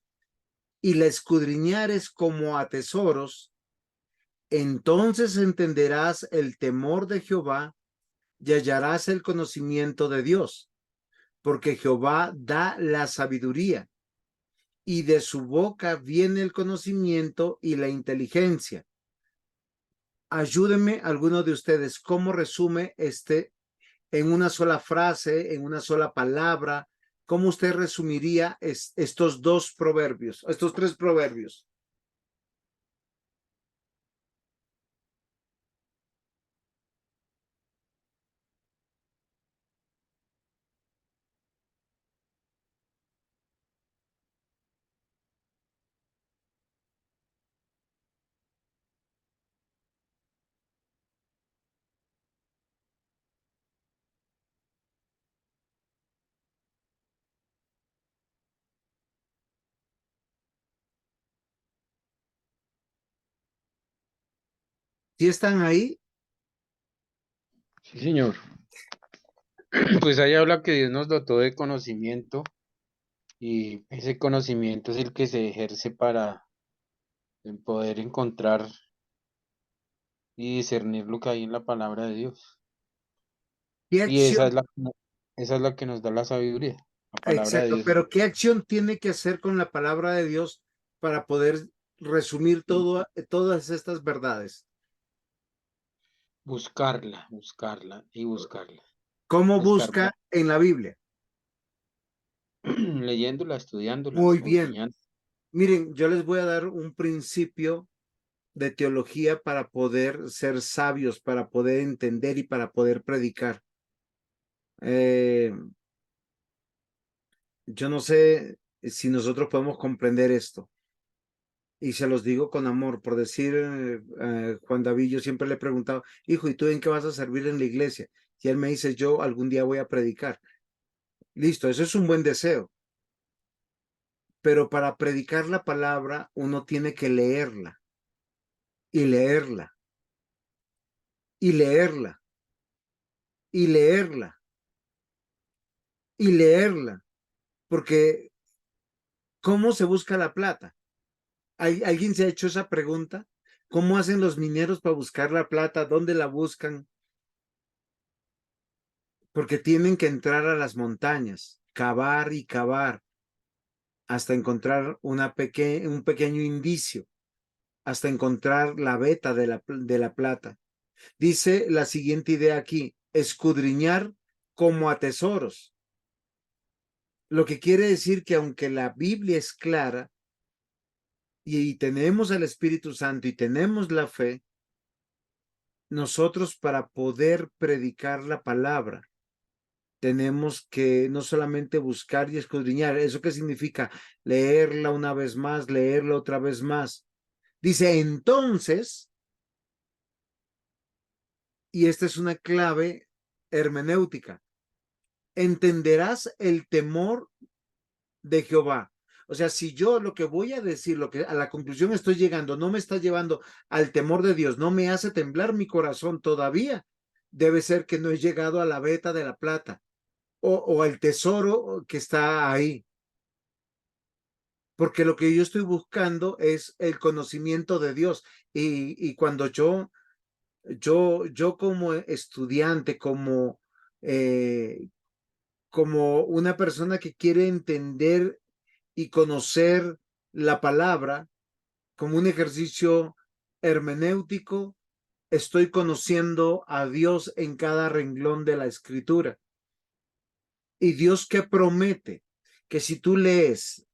Speaker 1: y la escudriñares como a tesoros, entonces entenderás el temor de Jehová y hallarás el conocimiento de Dios, porque Jehová da la sabiduría, y de su boca viene el conocimiento y la inteligencia. Ayúdenme alguno de ustedes, ¿cómo resume en una sola frase, en una sola palabra? ¿Cómo usted resumiría estos dos proverbios, estos tres proverbios? ¿Sí están ahí?
Speaker 2: Sí, señor. Pues ahí habla que Dios nos dotó de conocimiento y ese conocimiento es el que se ejerce para poder encontrar y discernir lo que hay en la palabra de Dios.
Speaker 1: ¿Qué
Speaker 2: Y esa
Speaker 1: acción?
Speaker 2: es la que nos da la sabiduría, la palabra de
Speaker 1: Exacto,
Speaker 2: Dios.
Speaker 1: pero ¿qué acción tiene que hacer con la palabra de Dios para poder resumir todas estas verdades?
Speaker 2: Buscarla, buscarla y buscarla.
Speaker 1: ¿Cómo
Speaker 2: Escarbar,
Speaker 1: busca en la Biblia?
Speaker 2: leyéndola, estudiándola,
Speaker 1: Muy bien.
Speaker 2: escudriñando.
Speaker 1: Miren, yo les voy a dar un principio de teología para poder ser sabios, para poder entender y para poder predicar. Yo no sé si nosotros podemos comprender esto. Y se los digo con amor, por decir, Juan David, yo siempre le he preguntado, hijo, ¿y tú en qué vas a servir en la iglesia? Y él me dice, yo algún día voy a predicar. Listo, eso es un buen deseo. Pero para predicar la palabra, uno tiene que leerla y leerla y leerla y leerla y leerla. Porque, ¿cómo se busca la plata? ¿Alguien se ha hecho esa pregunta? ¿Cómo hacen los mineros para buscar la plata? ¿Dónde la buscan? Porque tienen que entrar a las montañas, cavar y cavar hasta encontrar un pequeño indicio, hasta encontrar la veta de la plata. Dice la siguiente idea aquí, escudriñar como a tesoros. Lo que quiere decir que aunque la Biblia es clara y tenemos al Espíritu Santo y tenemos la fe, nosotros para poder predicar la palabra, tenemos que no solamente buscar y escudriñar. ¿Eso qué significa? Leerla una vez más, leerla otra vez más. Dice, entonces, y esta es una clave hermenéutica, entenderás el temor de Jehová. O sea, si yo lo que voy a decir, lo que a la conclusión estoy llegando, no me está llevando al temor de Dios, no me hace temblar mi corazón todavía, debe ser que no he llegado a la veta de la plata o al tesoro que está ahí. Porque lo que yo estoy buscando es el conocimiento de Dios. Y cuando yo como estudiante, como una persona que quiere entender y conocer la palabra como un ejercicio hermenéutico, estoy conociendo a Dios en cada renglón de la escritura. Y Dios que promete que si tú lees,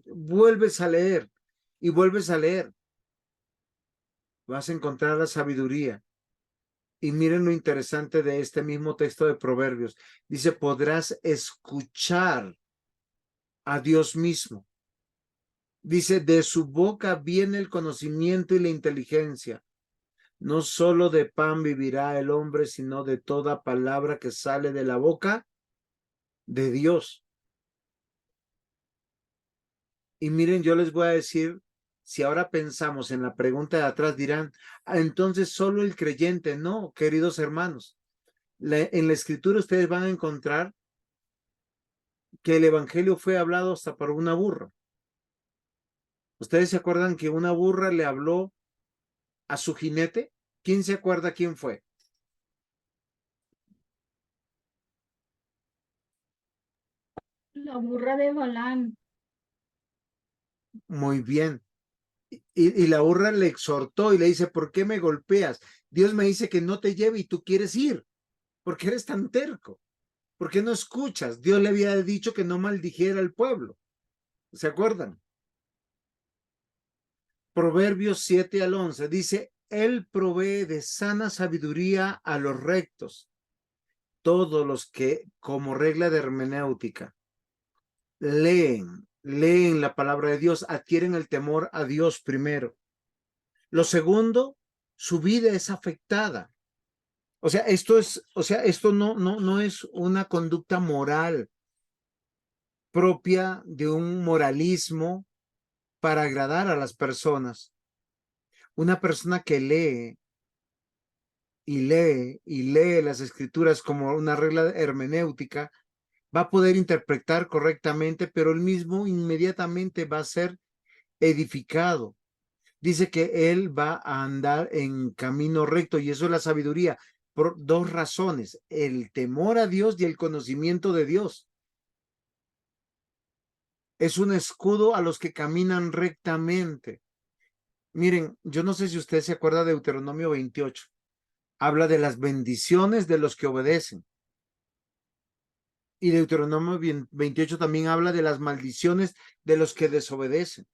Speaker 1: vuelves a leer y vuelves a leer, vas a encontrar la sabiduría. Y miren lo interesante de este mismo texto de Proverbios. Dice, podrás escuchar a Dios mismo. Dice, de su boca viene el conocimiento y la inteligencia. No solo de pan vivirá el hombre, sino de toda palabra que sale de la boca de Dios. Y miren, yo les voy a decir, si ahora pensamos en la pregunta de atrás, dirán, entonces solo el creyente. No, queridos hermanos. En la escritura ustedes van a encontrar que el evangelio fue hablado hasta por una burra. ¿Ustedes se acuerdan que una burra le habló a su jinete? ¿Quién se acuerda quién fue?
Speaker 5: La burra de Balán.
Speaker 1: Muy bien. Y la burra le exhortó y le dice, ¿por qué me golpeas? Dios me dice que no te lleve y tú quieres ir. ¿Por qué eres tan terco? ¿Por qué no escuchas? Dios le había dicho que no maldijera al pueblo. ¿Se acuerdan? Proverbios 7 al 11 dice, Él provee de sana sabiduría a los rectos, todos los que, como regla de hermenéutica, leen la palabra de Dios, adquieren el temor a Dios primero. Lo segundo, su vida es afectada. Esto no es una conducta moral propia de un moralismo para agradar a las personas. Una persona que lee las escrituras como una regla hermenéutica va a poder interpretar correctamente, pero él mismo inmediatamente va a ser edificado. Dice que él va a andar en camino recto y eso es la sabiduría por dos razones, el temor a Dios y el conocimiento de Dios. Es un escudo a los que caminan rectamente. Miren, yo no sé si usted se acuerda de Deuteronomio 28. Habla de las bendiciones de los que obedecen. Y Deuteronomio 28 también habla de las maldiciones de los que desobedecen.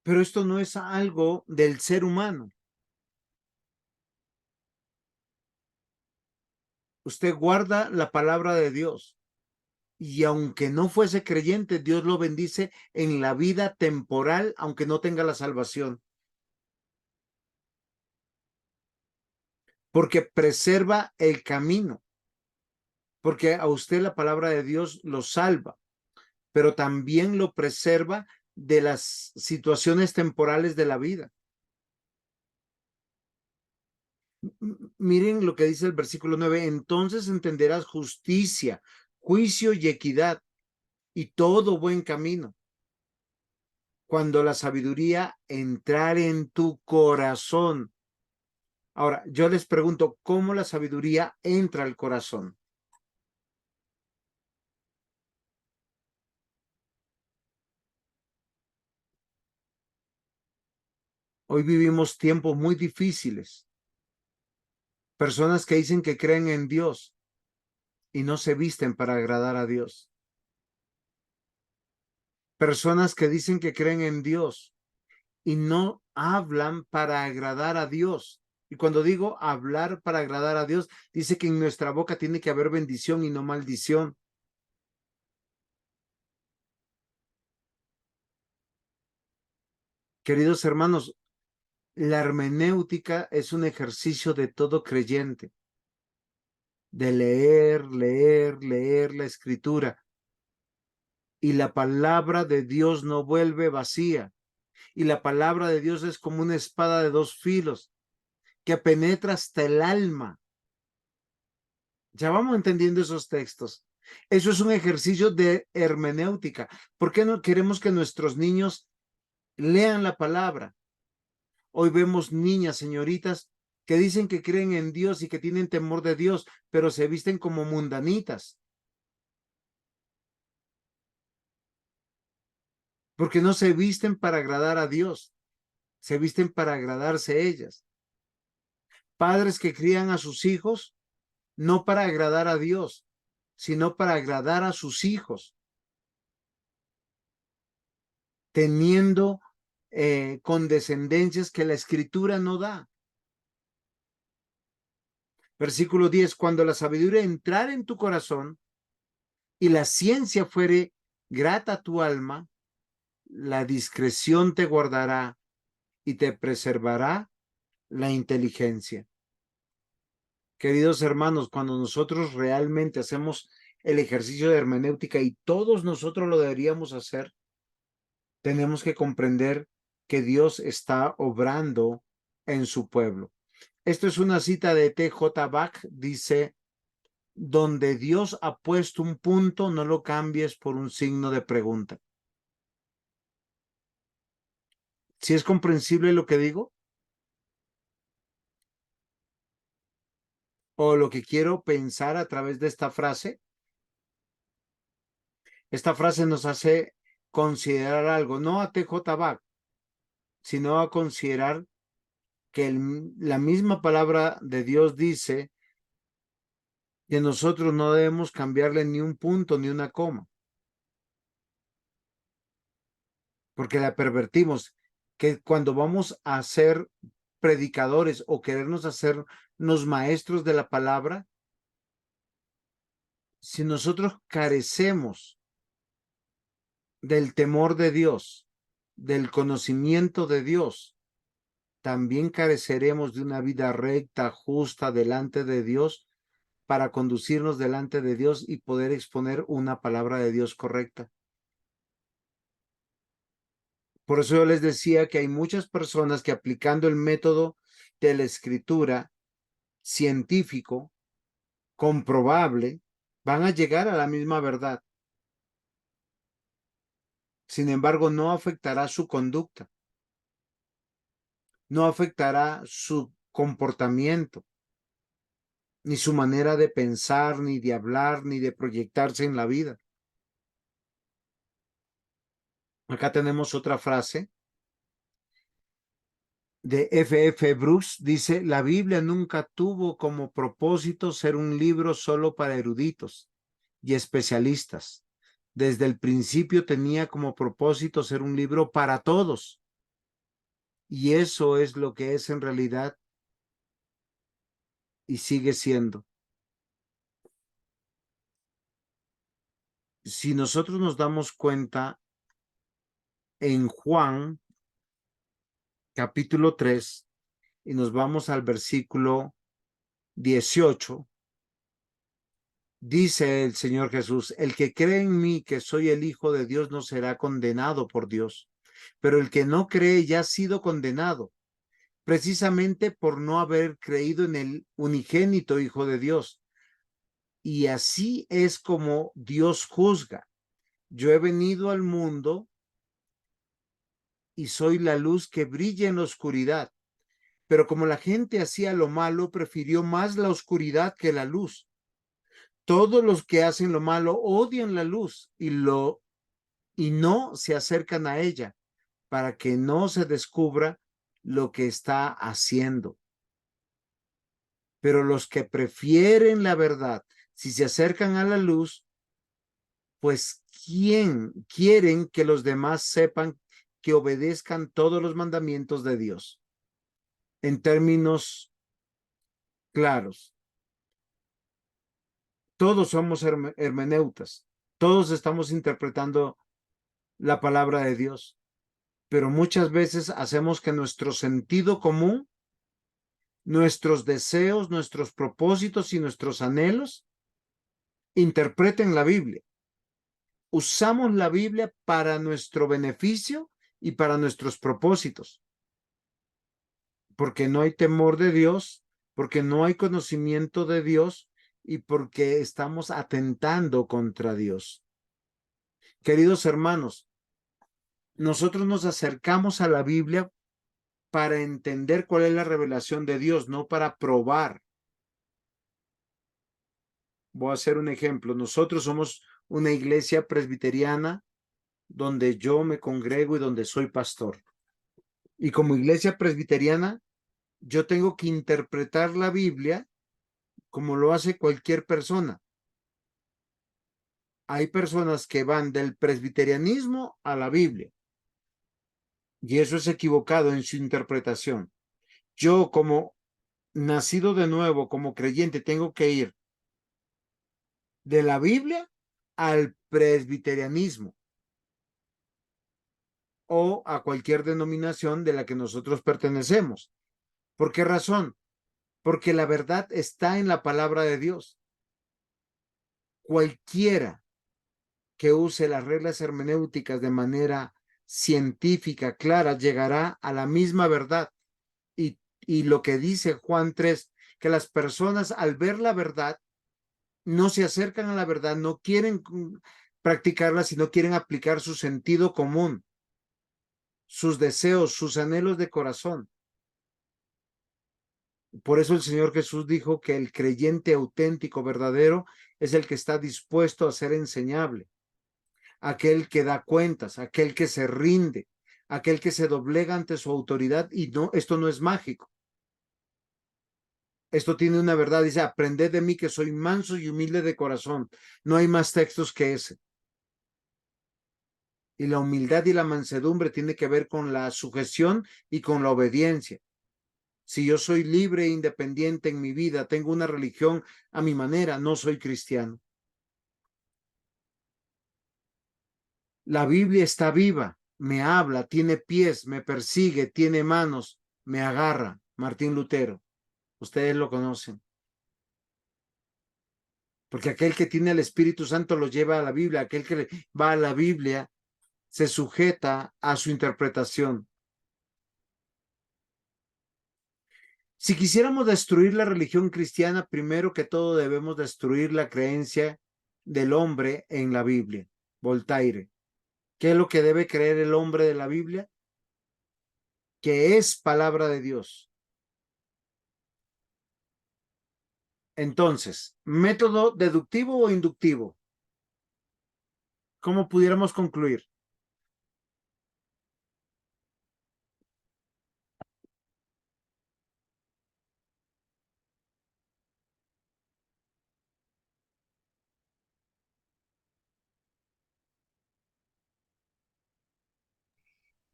Speaker 1: Pero esto no es algo del ser humano. Usted guarda la palabra de Dios y aunque no fuese creyente, Dios lo bendice en la vida temporal, aunque no tenga la salvación. Porque preserva el camino. Porque a usted la palabra de Dios lo salva, pero también lo preserva de las situaciones temporales de la vida. Miren lo que dice el versículo 9, entonces entenderás justicia, juicio y equidad y todo buen camino. Cuando la sabiduría entrare en tu corazón. Ahora, yo les pregunto, ¿cómo la sabiduría entra al corazón? Hoy vivimos tiempos muy difíciles. Personas que dicen que creen en Dios y no se visten para agradar a Dios. Personas que dicen que creen en Dios y no hablan para agradar a Dios. Y cuando digo hablar para agradar a Dios, dice que en nuestra boca tiene que haber bendición y no maldición. Queridos hermanos, la hermenéutica es un ejercicio de todo creyente. de leer, leer, leer la escritura. Y la palabra de Dios no vuelve vacía. Y la palabra de Dios es como una espada de dos filos que penetra hasta el alma. Ya vamos entendiendo esos textos. Eso es un ejercicio de hermenéutica. ¿Por qué no queremos que nuestros niños lean la palabra? Hoy vemos niñas, señoritas, que dicen que creen en Dios y que tienen temor de Dios, pero se visten como mundanitas. Porque no se visten para agradar a Dios, se visten para agradarse ellas. Padres que crían a sus hijos no para agradar a Dios, sino para agradar a sus hijos, teniendo condescendencias que la escritura no da. Versículo 10, cuando la sabiduría entrare en tu corazón y la ciencia fuere grata a tu alma, la discreción te guardará y te preservará la inteligencia. Queridos hermanos, cuando nosotros realmente hacemos el ejercicio de hermenéutica, y todos nosotros lo deberíamos hacer, tenemos que comprender que Dios está obrando en su pueblo. Esto es una cita de T.J. Bach, dice, donde Dios ha puesto un punto, no lo cambies por un signo de pregunta. ¿Sí es comprensible lo que digo? ¿O lo que quiero pensar a través de esta frase? Esta frase nos hace considerar algo, no a T.J. Bach, sino a considerar que la misma palabra de Dios dice que nosotros no debemos cambiarle ni un punto ni una coma, porque la pervertimos, que cuando vamos a ser predicadores o querernos hacernos maestros de la palabra, si nosotros carecemos del temor de Dios, del conocimiento de Dios, también careceremos de una vida recta, justa delante de Dios, para conducirnos delante de Dios y poder exponer una palabra de Dios correcta. Por eso yo les decía que hay muchas personas que aplicando el método de la escritura científico, comprobable, van a llegar a la misma verdad. Sin embargo, no afectará su conducta, no afectará su comportamiento, ni su manera de pensar, ni de hablar, ni de proyectarse en la vida. Acá tenemos otra frase de F.F. Bruce, dice, la Biblia nunca tuvo como propósito ser un libro solo para eruditos y especialistas. Desde el principio tenía como propósito ser un libro para todos. Y eso es lo que es en realidad y sigue siendo. Si nosotros nos damos cuenta, en Juan, capítulo 3, y nos vamos al versículo 18, dice el Señor Jesús, el que cree en mí que soy el Hijo de Dios no será condenado por Dios, pero el que no cree ya ha sido condenado, precisamente por no haber creído en el unigénito Hijo de Dios. Y así es como Dios juzga. Yo he venido al mundo y soy la luz que brilla en la oscuridad. Pero como la gente hacía lo malo, prefirió más la oscuridad que la luz. Todos los que hacen lo malo odian la luz y no se acercan a ella para que no se descubra lo que está haciendo. Pero los que prefieren la verdad, si se acercan a la luz, pues quieren que los demás sepan que obedezcan todos los mandamientos de Dios. En términos claros, todos somos hermeneutas, todos estamos interpretando la palabra de Dios, pero muchas veces hacemos que nuestro sentido común nuestros deseos, nuestros propósitos y nuestros anhelos, interpreten la Biblia. Usamos la Biblia para nuestro beneficio y para nuestros propósitos. Porque no hay temor de Dios, porque no hay conocimiento de Dios y porque estamos atentando contra Dios. Queridos hermanos, nosotros nos acercamos a la Biblia para entender cuál es la revelación de Dios, no para probar. Voy a hacer un ejemplo. Nosotros somos una iglesia presbiteriana donde yo me congrego y donde soy pastor. Y como iglesia presbiteriana, yo tengo que interpretar la Biblia como lo hace cualquier persona. Hay personas que van del presbiterianismo a la Biblia. Y eso es equivocado en su interpretación. Yo, como nacido de nuevo, como creyente, tengo que ir de la Biblia al presbiterianismo o a cualquier denominación de la que nosotros pertenecemos. ¿Por qué razón? Porque la verdad está en la palabra de Dios. Cualquiera que use las reglas hermenéuticas de manera científica, clara, llegará a la misma verdad. Y lo que dice Juan 3, que las personas al ver la verdad no se acercan a la verdad, no quieren practicarla, sino quieren aplicar su sentido común, sus deseos, sus anhelos de corazón. Por eso el Señor Jesús dijo que el creyente auténtico, verdadero, es el que está dispuesto a ser enseñable, aquel que da cuentas, aquel que se rinde, aquel que se doblega ante su autoridad. Y no, esto no es mágico. Esto tiene una verdad, dice, aprended de mí que soy manso y humilde de corazón. No hay más textos que ese. Y la humildad y la mansedumbre tiene que ver con la sujeción y con la obediencia. Si yo soy libre e independiente en mi vida, tengo una religión a mi manera, no soy cristiano. La Biblia está viva, me habla, tiene pies, me persigue, tiene manos, me agarra. Martín Lutero, ustedes lo conocen. Porque aquel que tiene el Espíritu Santo lo lleva a la Biblia, aquel que va a la Biblia se sujeta a su interpretación. Si quisiéramos destruir la religión cristiana, primero que todo debemos destruir la creencia del hombre en la Biblia. Voltaire. ¿Qué es lo que debe creer el hombre de la Biblia? Que es palabra de Dios. Entonces, ¿método deductivo o inductivo? ¿Cómo pudiéramos concluir?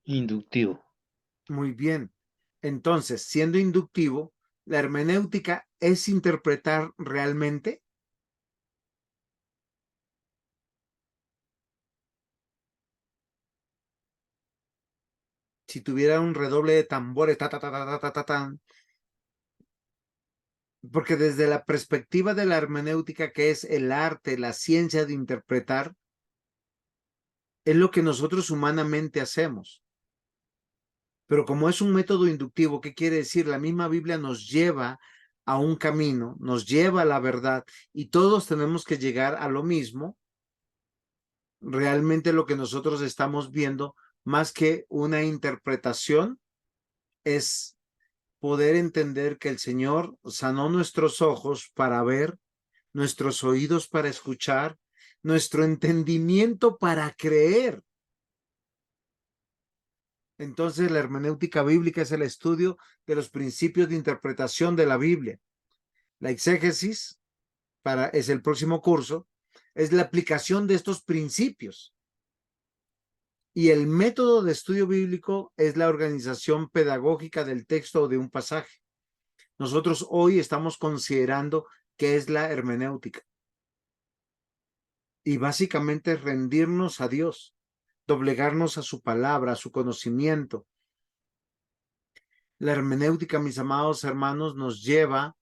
Speaker 2: Inductivo.
Speaker 1: Muy bien. Entonces, siendo inductivo, ¿la hermenéutica es interpretar realmente? Si tuviera un redoble de tambores, ta, ta, ta, ta, ta, ta, ta, tan. Porque desde la perspectiva de la hermenéutica, que es el arte, la ciencia de interpretar, es lo que nosotros humanamente hacemos. Pero como es un método inductivo, ¿qué quiere decir? La misma Biblia nos lleva a un camino, nos lleva a la verdad y todos tenemos que llegar a lo mismo. Realmente lo que nosotros estamos viendo, más que una interpretación, es poder entender que el Señor sanó nuestros ojos para ver, nuestros oídos para escuchar, nuestro entendimiento para creer. Entonces, la hermenéutica bíblica es el estudio de los principios de interpretación de la Biblia. La exégesis, es el próximo curso, es la aplicación de estos principios. Y el método de estudio bíblico es la organización pedagógica del texto o de un pasaje. Nosotros hoy estamos considerando qué es la hermenéutica. Y básicamente rendirnos a Dios, doblegarnos a su palabra, a su conocimiento. La hermenéutica, mis amados hermanos, nos lleva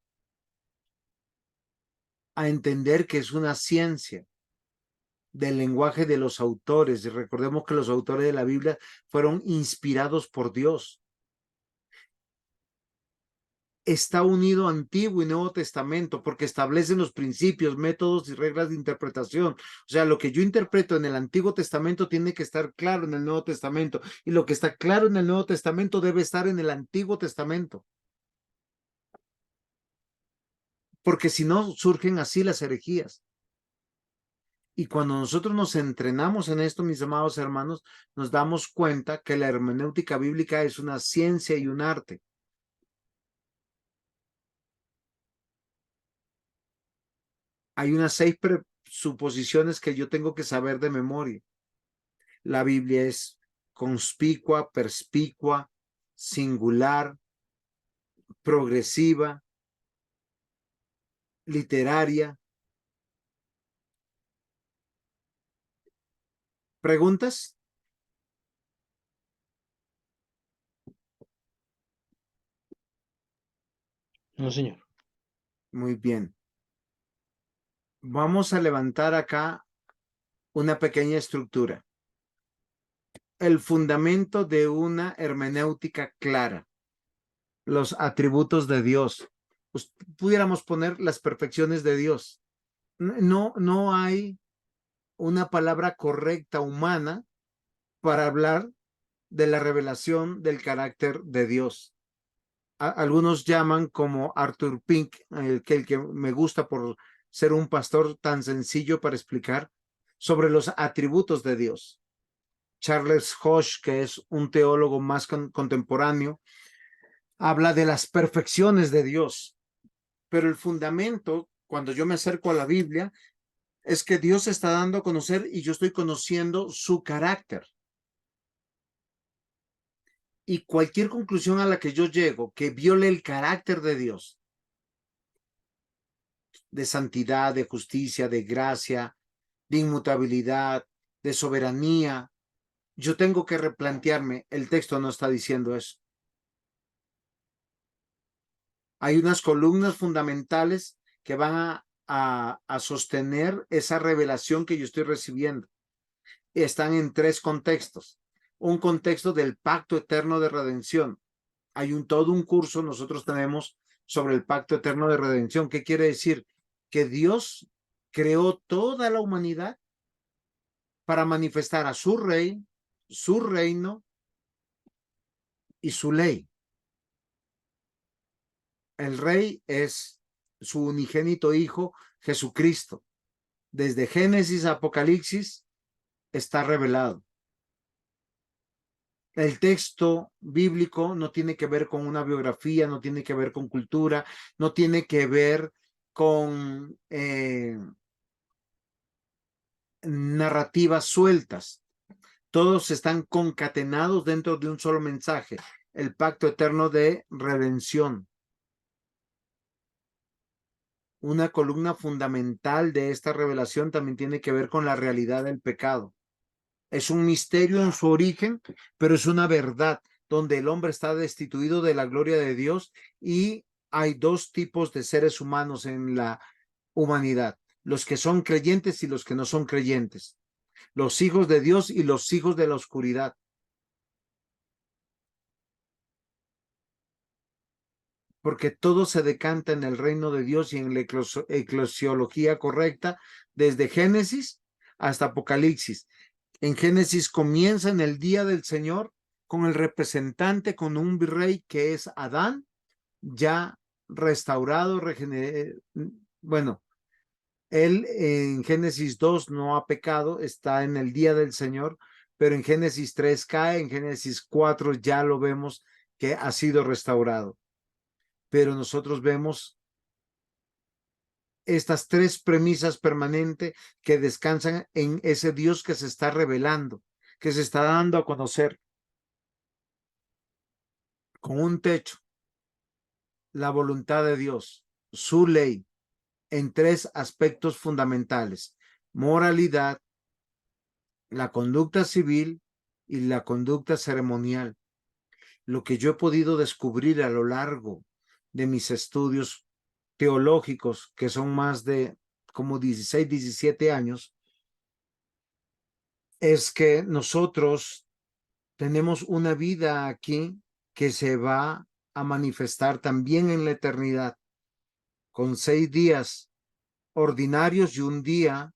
Speaker 1: a entender que es una ciencia del lenguaje de los autores. Y recordemos que los autores de la Biblia fueron inspirados por Dios. Está unido Antiguo y Nuevo Testamento porque establecen los principios, métodos y reglas de interpretación. O sea, lo que yo interpreto en el Antiguo Testamento tiene que estar claro en el Nuevo Testamento, y lo que está claro en el Nuevo Testamento debe estar en el Antiguo Testamento. Porque si no, surgen así las herejías. Y cuando nosotros nos entrenamos en esto, mis amados hermanos, nos damos cuenta que la hermenéutica bíblica es una ciencia y un arte. Hay unas 6 presuposiciones que yo tengo que saber de memoria. La Biblia es conspicua, perspicua, singular, progresiva, literaria. ¿Preguntas?
Speaker 2: No, señor.
Speaker 1: Muy bien. Vamos a levantar acá una pequeña estructura. El fundamento de una hermenéutica clara. Los atributos de Dios. Pues, pudiéramos poner las perfecciones de Dios. No hay una palabra correcta humana para hablar de la revelación del carácter de Dios. Algunos llaman, como Arthur Pink, el que me gusta por ser un pastor tan sencillo para explicar, sobre los atributos de Dios. Charles Hodge, que es un teólogo más contemporáneo, habla de las perfecciones de Dios. Pero el fundamento, cuando yo me acerco a la Biblia, es que Dios se está dando a conocer y yo estoy conociendo su carácter. Y cualquier conclusión a la que yo llego que viole el carácter de Dios, de santidad, de justicia, de gracia, de inmutabilidad, de soberanía, yo tengo que replantearme, el texto no está diciendo eso. Hay unas columnas fundamentales que van a sostener esa revelación que yo estoy recibiendo. Están en 3 contextos. Un contexto del pacto eterno de redención. Hay todo un curso nosotros tenemos sobre el pacto eterno de redención. ¿Qué quiere decir? Que Dios creó toda la humanidad para manifestar a su rey, su reino y su ley. El rey es su unigénito hijo, Jesucristo. Desde Génesis a Apocalipsis está revelado. El texto bíblico no tiene que ver con una biografía, no tiene que ver con cultura, no tiene que ver con narrativas sueltas. Todos están concatenados dentro de un solo mensaje, el pacto eterno de redención. Una columna fundamental de esta revelación también tiene que ver con la realidad del pecado. Es un misterio en su origen, pero es una verdad donde el hombre está destituido de la gloria de Dios, y hay 2 tipos de seres humanos en la humanidad: los que son creyentes y los que no son creyentes, los hijos de Dios y los hijos de la oscuridad. Porque todo se decanta en el reino de Dios y en la eclesiología correcta, desde Génesis hasta Apocalipsis. En Génesis comienza en el día del Señor con el representante, con un virrey que es Adán, ya restaurado, bueno, él en Génesis 2 no ha pecado, está en el día del Señor, pero en Génesis 3 cae, en Génesis 4 ya lo vemos que ha sido restaurado. Pero nosotros vemos estas 3 premisas permanentes que descansan en ese Dios que se está revelando, que se está dando a conocer, con un techo: la voluntad de Dios, su ley, en 3 aspectos fundamentales: moralidad, la conducta civil y la conducta ceremonial. lo que yo he podido descubrir a lo largo de mis estudios teológicos, que son más de como 16, 17 años, es que nosotros tenemos una vida aquí que se va a manifestar también en la eternidad, con 6 días ordinarios y un día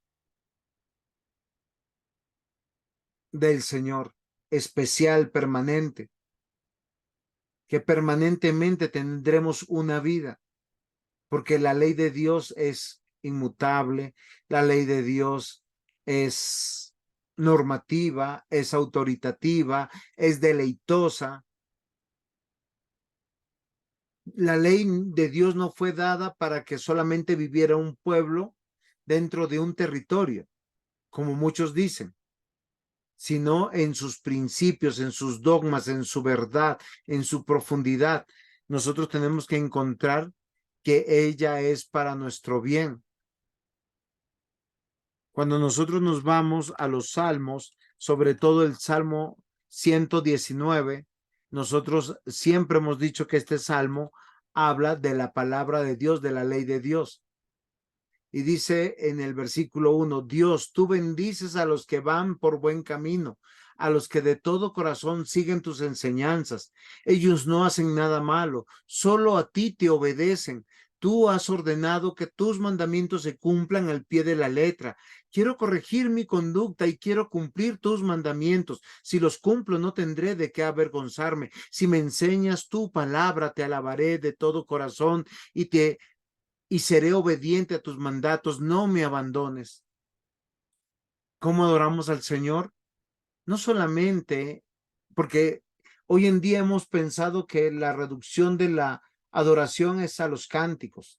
Speaker 1: del Señor, especial, permanente, que permanentemente tendremos una vida, porque la ley de Dios es inmutable, la ley de Dios es normativa, es autoritativa, es deleitosa. La ley de Dios no fue dada para que solamente viviera un pueblo dentro de un territorio, como muchos dicen, sino en sus principios, en sus dogmas, en su verdad, en su profundidad. Nosotros tenemos que encontrar que ella es para nuestro bien. Cuando nosotros nos vamos a los salmos, sobre todo el Salmo 119, nosotros siempre hemos dicho que este salmo habla de la palabra de Dios, de la ley de Dios. Y dice en el versículo 1, Dios, tú bendices a los que van por buen camino, a los que de todo corazón siguen tus enseñanzas. Ellos no hacen nada malo, solo a ti te obedecen. Tú has ordenado que tus mandamientos se cumplan al pie de la letra. Quiero corregir mi conducta y quiero cumplir tus mandamientos. Si los cumplo, no tendré de qué avergonzarme. Si me enseñas tu palabra, te alabaré de todo corazón y seré obediente a tus mandatos. No me abandones. ¿Cómo adoramos al Señor? No solamente porque hoy en día hemos pensado que la reducción de la adoración es a los cánticos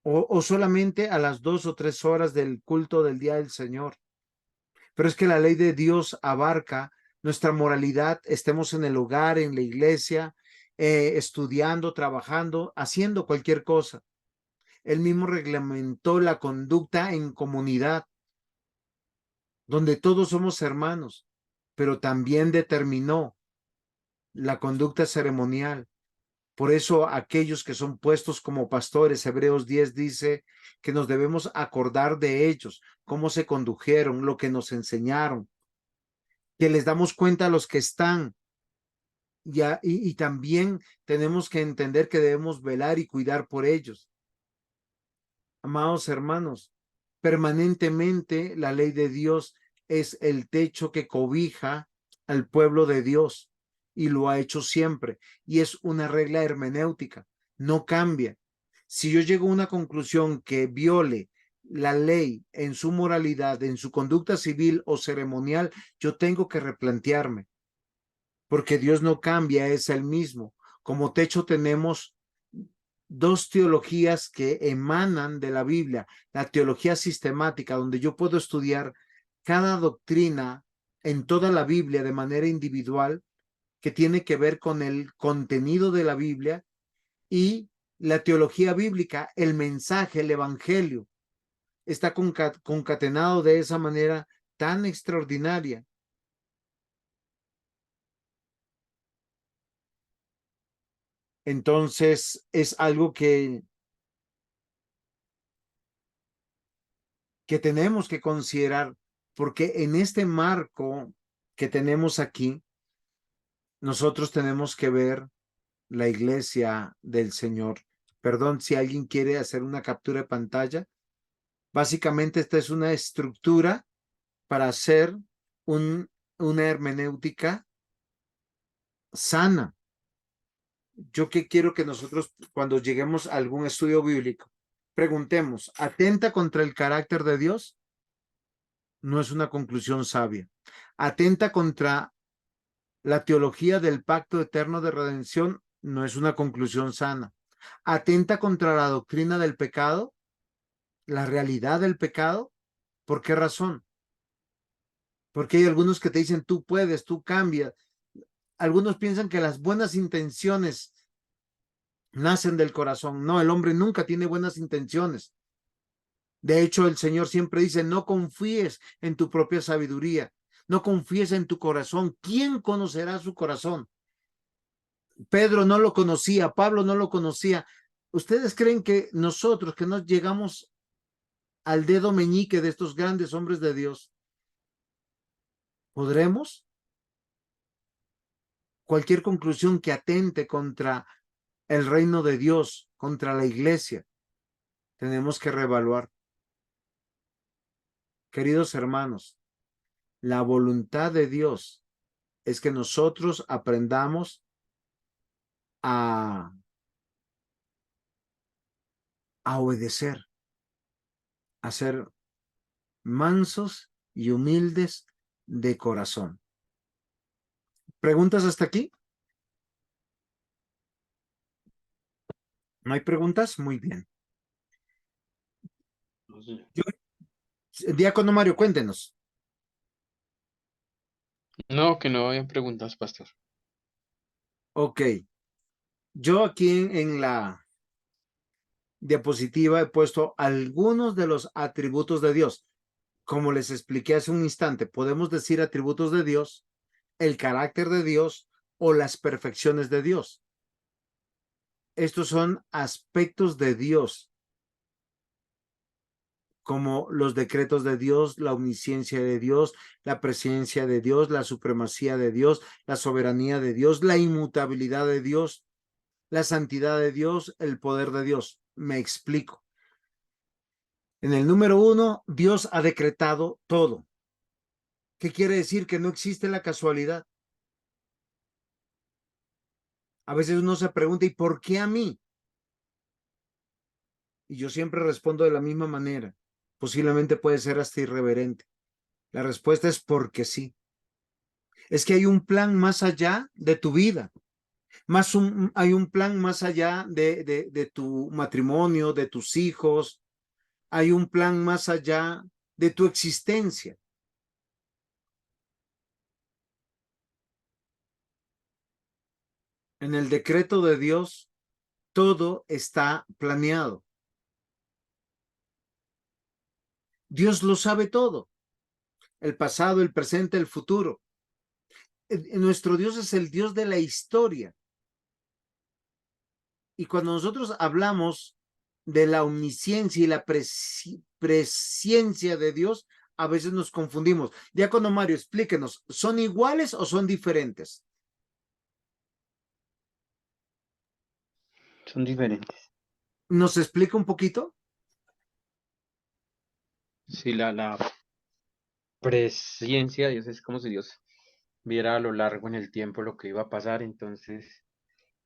Speaker 1: o solamente a las 2 o 3 horas del culto del día del Señor. Pero es que la ley de Dios abarca nuestra moralidad, estemos en el hogar, en la iglesia, estudiando, trabajando, haciendo cualquier cosa. Él mismo reglamentó la conducta en comunidad, donde todos somos hermanos, pero también determinó la conducta ceremonial. Por eso aquellos que son puestos como pastores, Hebreos 10 dice que nos debemos acordar de ellos, cómo se condujeron, lo que nos enseñaron, que les damos cuenta a los que están. Y también tenemos que entender que debemos velar y cuidar por ellos. Amados hermanos, permanentemente la ley de Dios es el techo que cobija al pueblo de Dios y lo ha hecho siempre y es una regla hermenéutica, no cambia. Si yo llego a una conclusión que viole la ley en su moralidad, en su conducta civil o ceremonial, yo tengo que replantearme, porque Dios no cambia, es el mismo. Como techo tenemos 2 teologías que emanan de la Biblia, la teología sistemática, donde yo puedo estudiar cada doctrina en toda la Biblia de manera individual, que tiene que ver con el contenido de la Biblia, y la teología bíblica, el mensaje, el evangelio, está concatenado de esa manera tan extraordinaria. Entonces es algo que tenemos que considerar, porque en este marco que tenemos aquí, nosotros tenemos que ver la iglesia del Señor. Perdón si alguien quiere hacer una captura de pantalla. Básicamente esta es una estructura para hacer una hermenéutica sana. Yo que quiero que nosotros, cuando lleguemos a algún estudio bíblico, preguntemos, ¿atenta contra el carácter de Dios? No es una conclusión sabia. ¿Atenta contra la teología del pacto eterno de redención? No es una conclusión sana. ¿Atenta contra la doctrina del pecado? ¿La realidad del pecado? ¿Por qué razón? Porque hay algunos que te dicen, tú puedes, tú cambias. Algunos piensan que las buenas intenciones nacen del corazón. No, el hombre nunca tiene buenas intenciones. De hecho, el Señor siempre dice, no confíes en tu propia sabiduría, no confíes en tu corazón. ¿Quién conocerá su corazón? Pedro no lo conocía, Pablo no lo conocía. ¿Ustedes creen que nosotros, que no llegamos al dedo meñique de estos grandes hombres de Dios, podremos? Cualquier conclusión que atente contra el reino de Dios, contra la iglesia, tenemos que reevaluar. Queridos hermanos, la voluntad de Dios es que nosotros aprendamos a obedecer, a ser mansos y humildes de corazón. ¿Preguntas hasta aquí? ¿No hay preguntas? Muy bien. Diácono Mario, cuéntenos.
Speaker 2: No, que no hayan preguntas, pastor.
Speaker 1: Ok. Yo aquí en la diapositiva he puesto algunos de los atributos de Dios. Como les expliqué hace un instante, podemos decir atributos de Dios, el carácter de Dios o las perfecciones de Dios. Estos son aspectos de Dios, como los decretos de Dios, la omnisciencia de Dios, la presencia de Dios, la supremacía de Dios, la soberanía de Dios, la inmutabilidad de Dios, la santidad de Dios, el poder de Dios. Me explico. En el número 1, Dios ha decretado todo. ¿Qué quiere decir? Que no existe la casualidad. A veces uno se pregunta, ¿y por qué a mí? Y yo siempre respondo de la misma manera. Posiblemente puede ser hasta irreverente. La respuesta es porque sí. Es que hay un plan más allá de tu vida. Hay un plan más allá de tu matrimonio, de tus hijos. Hay un plan más allá de tu existencia. En el decreto de Dios, todo está planeado. Dios lo sabe todo. El pasado, el presente, el futuro. Nuestro Dios es el Dios de la historia. Y cuando nosotros hablamos de la omnisciencia y la presciencia de Dios, a veces nos confundimos. Diácono Mario, explíquenos, ¿son iguales o son diferentes?
Speaker 2: Son diferentes.
Speaker 1: ¿Nos explica un poquito?
Speaker 2: Sí, la presciencia de Dios es como si Dios viera a lo largo en el tiempo lo que iba a pasar, entonces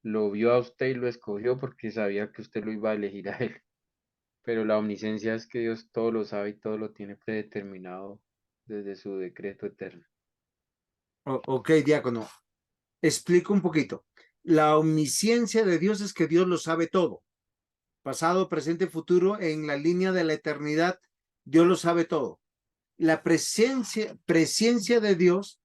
Speaker 2: lo vio a usted y lo escogió porque sabía que usted lo iba a elegir a él. Pero la omnisciencia es que Dios todo lo sabe y todo lo tiene predeterminado desde su decreto eterno.
Speaker 1: Ok, diácono, explico un poquito. La omnisciencia de Dios es que Dios lo sabe todo. Pasado, presente, futuro, en la línea de la eternidad, Dios lo sabe todo. La presciencia de Dios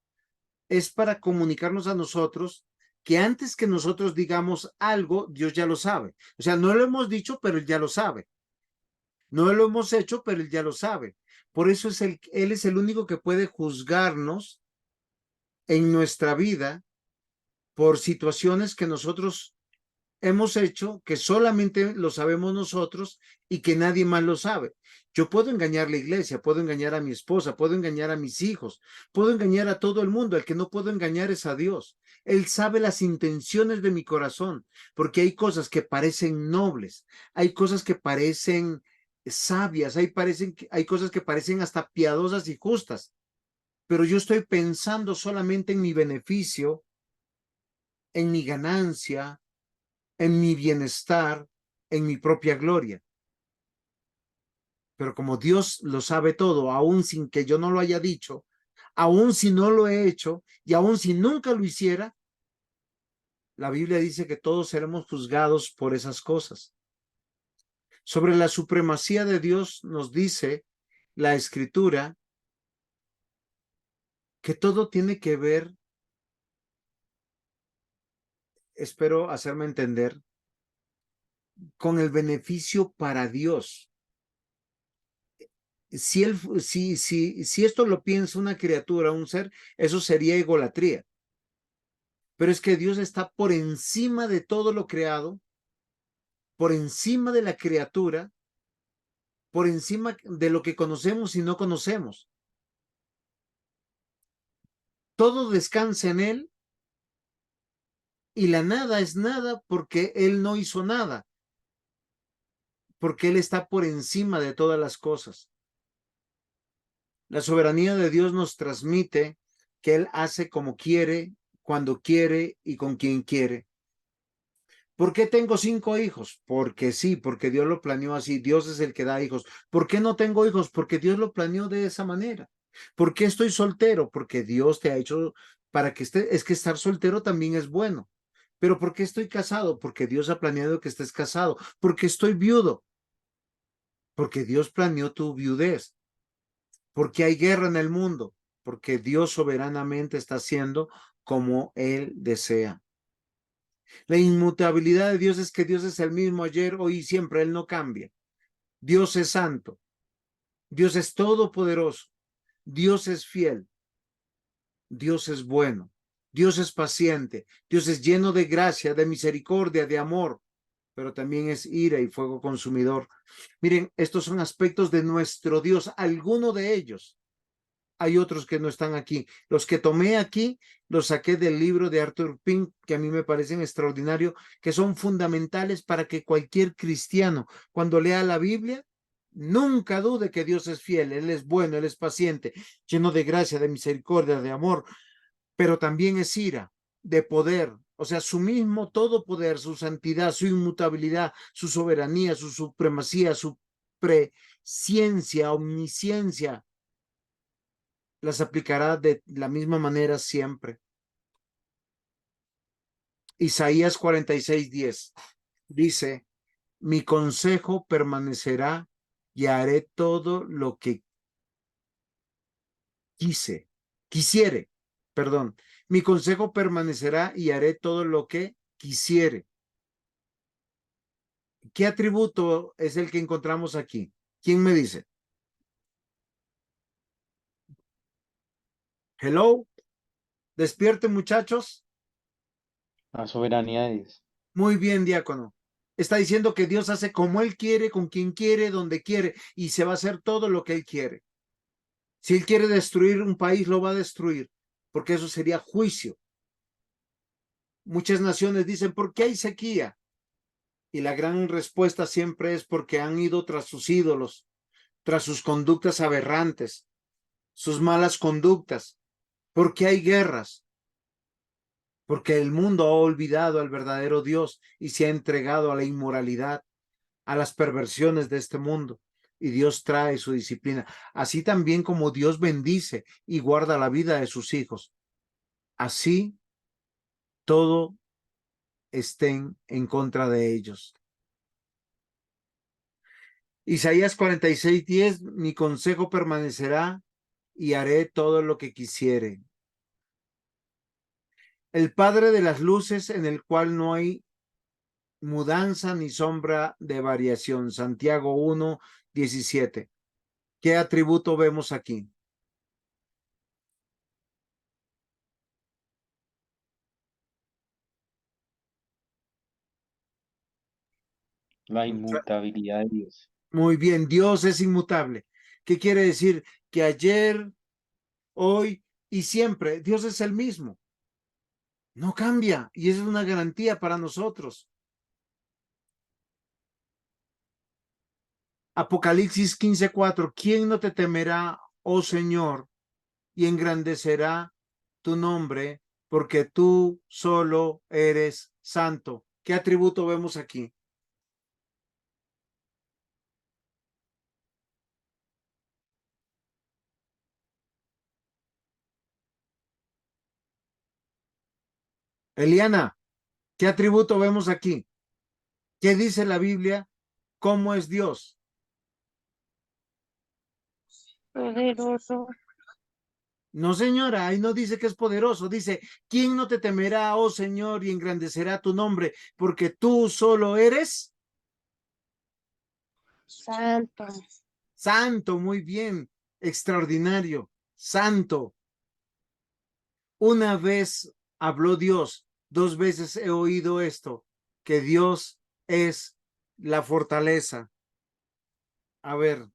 Speaker 1: es para comunicarnos a nosotros que antes que nosotros digamos algo, Dios ya lo sabe. O sea, no lo hemos dicho, pero Él ya lo sabe. No lo hemos hecho, pero Él ya lo sabe. Por eso Él es el único que puede juzgarnos en nuestra vida por situaciones que nosotros hemos hecho, que solamente lo sabemos nosotros y que nadie más lo sabe. Yo puedo engañar a la iglesia, puedo engañar a mi esposa, puedo engañar a mis hijos, puedo engañar a todo el mundo. El que no puedo engañar es a Dios. Él sabe las intenciones de mi corazón, porque hay cosas que parecen nobles, hay cosas que parecen sabias, hay cosas que parecen hasta piadosas y justas, pero yo estoy pensando solamente en mi beneficio, en mi ganancia, en mi bienestar, en mi propia gloria. Pero como Dios lo sabe todo, aun sin que yo no lo haya dicho, aun si no lo he hecho y aun si nunca lo hiciera, la Biblia dice que todos seremos juzgados por esas cosas. Sobre la supremacía de Dios nos dice la Escritura que todo tiene que ver, espero hacerme entender, con el beneficio para Dios. Si esto lo piensa una criatura, un ser, eso sería egolatría. Pero es que Dios está por encima de todo lo creado, por encima de la criatura, por encima de lo que conocemos y no conocemos. Todo descansa en Él y la nada es nada porque Él no hizo nada, porque Él está por encima de todas las cosas. La soberanía de Dios nos transmite que Él hace como quiere, cuando quiere y con quien quiere. ¿Por qué tengo 5 hijos? Porque sí, porque Dios lo planeó así. Dios es el que da hijos. ¿Por qué no tengo hijos? Porque Dios lo planeó de esa manera. ¿Por qué estoy soltero? Porque Dios te ha hecho para que estés. Es que estar soltero también es bueno. ¿Pero por qué estoy casado? Porque Dios ha planeado que estés casado. ¿Por qué estoy viudo? Porque Dios planeó tu viudez. ¿Por qué hay guerra en el mundo? Porque Dios soberanamente está haciendo como Él desea. La inmutabilidad de Dios es que Dios es el mismo ayer, hoy y siempre. Él no cambia. Dios es santo. Dios es todopoderoso. Dios es fiel. Dios es bueno. Dios es paciente. Dios es lleno de gracia, de misericordia, de amor, pero también es ira y fuego consumidor. Miren, estos son aspectos de nuestro Dios, alguno de ellos. Hay otros que no están aquí. Los que tomé aquí, los saqué del libro de Arthur Pink, que a mí me parecen extraordinarios, que son fundamentales para que cualquier cristiano, cuando lea la Biblia, nunca dude que Dios es fiel, Él es bueno, Él es paciente, lleno de gracia, de misericordia, de amor, pero también es ira, de poder. O sea, su mismo todo poder, su santidad, su inmutabilidad, su soberanía, su supremacía, su presciencia, omnisciencia, las aplicará de la misma manera siempre. Isaías 46:10 dice, mi consejo permanecerá y haré todo lo que quisiere, perdón. Mi consejo permanecerá y haré todo lo que quisiere. ¿Qué atributo es el que encontramos aquí? ¿Quién me dice? Hello, despierten muchachos.
Speaker 2: La soberanía de Dios.
Speaker 1: Muy bien, diácono. Está diciendo que Dios hace como Él quiere, con quien quiere, donde quiere, y se va a hacer todo lo que Él quiere. Si Él quiere destruir un país, lo va a destruir, porque eso sería juicio. Muchas naciones dicen, ¿por qué hay sequía? Y la gran respuesta siempre es porque han ido tras sus ídolos, tras sus conductas aberrantes, sus malas conductas. ¿Por qué hay guerras? Porque el mundo ha olvidado al verdadero Dios y se ha entregado a la inmoralidad, a las perversiones de este mundo. Y Dios trae su disciplina. Así también como Dios bendice y guarda la vida de sus hijos, así todo estén en contra de ellos. Isaías 46:10, mi consejo permanecerá y haré todo lo que quisiere. El Padre de las luces en el cual no hay mudanza ni sombra de variación. Santiago 1:17. ¿Qué atributo vemos aquí?
Speaker 2: La inmutabilidad de Dios.
Speaker 1: Muy bien, Dios es inmutable. ¿Qué quiere decir? Que ayer, hoy y siempre, Dios es el mismo. No cambia y esa es una garantía para nosotros. Apocalipsis 15:4. ¿Quién no te temerá, oh Señor, y engrandecerá tu nombre, porque tú solo eres santo? ¿Qué atributo vemos aquí? Eliana, ¿qué atributo vemos aquí? ¿Qué dice la Biblia? ¿Cómo es Dios?
Speaker 4: Poderoso.
Speaker 1: No, señora, ahí no dice que es poderoso, dice, ¿quién no te temerá, oh Señor, y engrandecerá tu nombre? Porque tú solo eres
Speaker 4: Santo.
Speaker 1: santo, muy bien, extraordinario, santo. Una vez habló Dios. 2 veces he oído esto, que Dios es la fortaleza. A ver,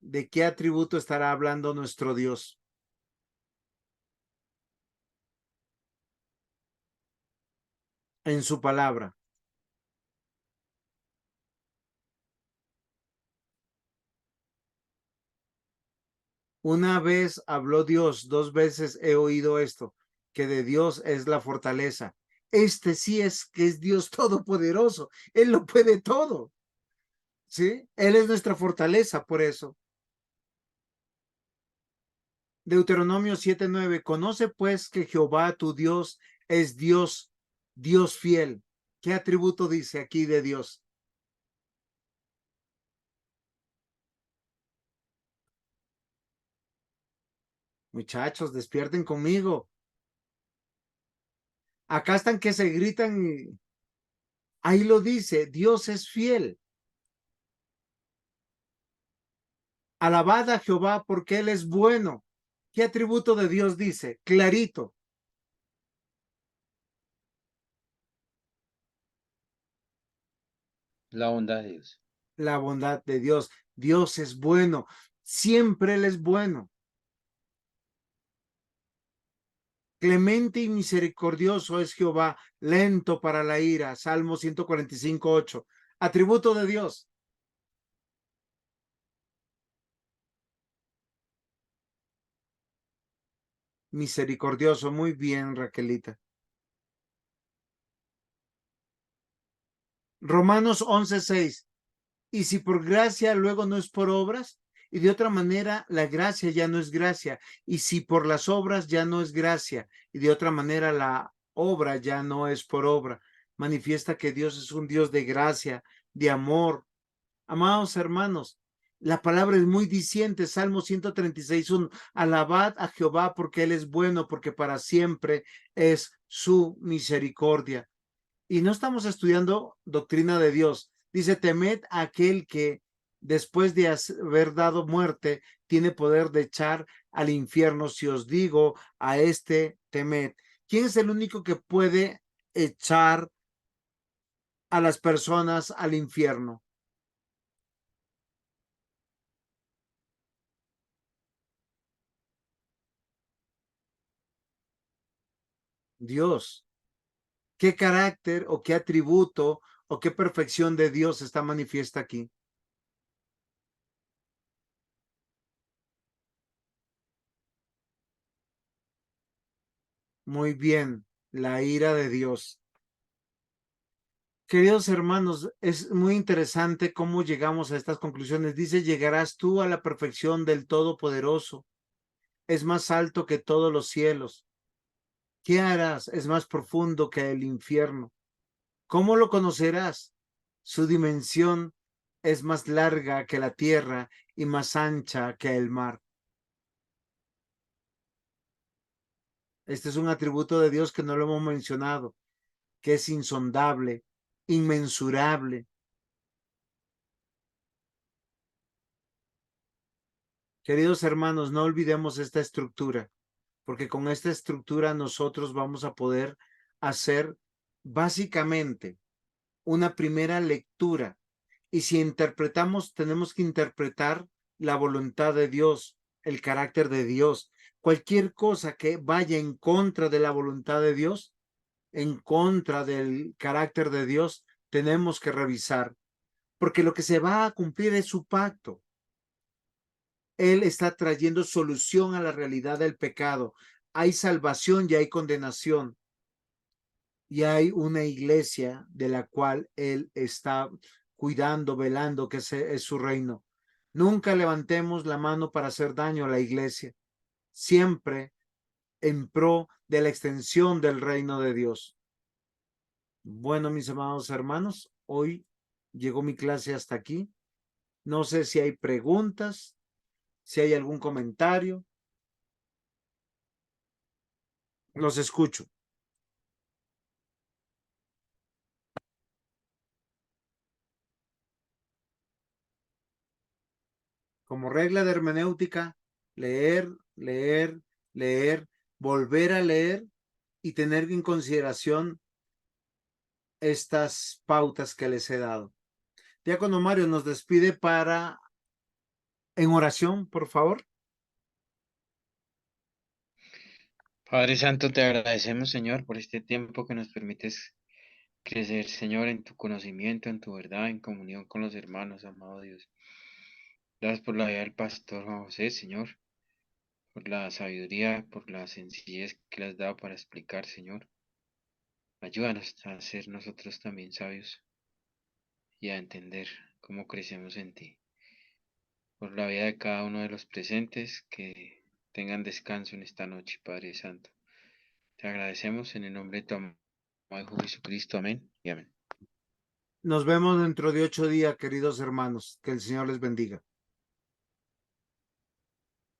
Speaker 1: ¿de qué atributo estará hablando nuestro Dios? En su palabra. Una vez habló Dios, 2 veces he oído esto, que de Dios es la fortaleza. Este sí es que es Dios todopoderoso. Él lo puede todo. ¿Sí? Él es nuestra fortaleza, por eso. Deuteronomio 7:9. Conoce pues que Jehová tu Dios es Dios, Dios fiel. ¿Qué atributo dice aquí de Dios? Muchachos, despierten conmigo. Acá están que se gritan y ahí lo dice, Dios es fiel. Alabad a Jehová porque Él es bueno. ¿Qué atributo de Dios dice? Clarito.
Speaker 2: La bondad de Dios.
Speaker 1: La bondad de Dios. Dios es bueno. Siempre Él es bueno. Clemente y misericordioso es Jehová, lento para la ira. Salmo 145:8. Atributo de Dios. Misericordioso. Muy bien, Raquelita. Romanos 11:6. Y si por gracia luego no es por obras, y de otra manera la gracia ya no es gracia, y si por las obras ya no es gracia, y de otra manera la obra ya no es por obra, manifiesta que Dios es un Dios de gracia, de amor. Amados hermanos, la palabra es muy diciente, Salmo 136:1, alabad a Jehová porque Él es bueno, porque para siempre es su misericordia. Y no estamos estudiando doctrina de Dios. Dice, temed a aquel que después de haber dado muerte, tiene poder de echar al infierno. Si os digo a este, temed. ¿Quién es el único que puede echar a las personas al infierno? Dios. ¿Qué carácter o qué atributo o qué perfección de Dios está manifiesta aquí? Muy bien, la ira de Dios. Queridos hermanos, es muy interesante cómo llegamos a estas conclusiones. Dice, llegarás tú a la perfección del Todopoderoso. Es más alto que todos los cielos. ¿Qué harás? Es más profundo que el infierno. ¿Cómo lo conocerás? Su dimensión es más larga que la tierra y más ancha que el mar. Este es un atributo de Dios que no lo hemos mencionado, que es insondable, inmensurable. Queridos hermanos, no olvidemos esta estructura, porque con esta estructura nosotros vamos a poder hacer básicamente una primera lectura. Y si interpretamos, tenemos que interpretar la voluntad de Dios, el carácter de Dios. Cualquier cosa que vaya en contra de la voluntad de Dios, en contra del carácter de Dios, tenemos que revisar, porque lo que se va a cumplir es su pacto. Él está trayendo solución a la realidad del pecado. Hay salvación y hay condenación. Y hay una iglesia de la cual Él está cuidando, velando, que es su reino. Nunca levantemos la mano para hacer daño a la iglesia. Siempre en pro de la extensión del reino de Dios. Bueno, mis amados hermanos, hoy llegó mi clase hasta aquí. No sé si hay preguntas, si hay algún comentario. Los escucho. Como regla de hermenéutica, leer, leer, leer, volver a leer y tener en consideración estas pautas que les he dado. Diácono Mario nos despide en oración, por favor.
Speaker 2: Padre Santo, te agradecemos, Señor, por este tiempo que nos permites crecer, Señor, en tu conocimiento, en tu verdad, en comunión con los hermanos, amado Dios. Gracias por la vida del pastor Juan José, Señor, por la sabiduría, por la sencillez que le has dado para explicar, Señor. Ayúdanos a ser nosotros también sabios y a entender cómo crecemos en ti. Por la vida de cada uno de los presentes, que tengan descanso en esta noche, Padre Santo. Te agradecemos en el nombre de tu amado Hijo Jesucristo. Amén y amén.
Speaker 1: Nos vemos dentro de 8 días, queridos hermanos. Que el Señor les bendiga.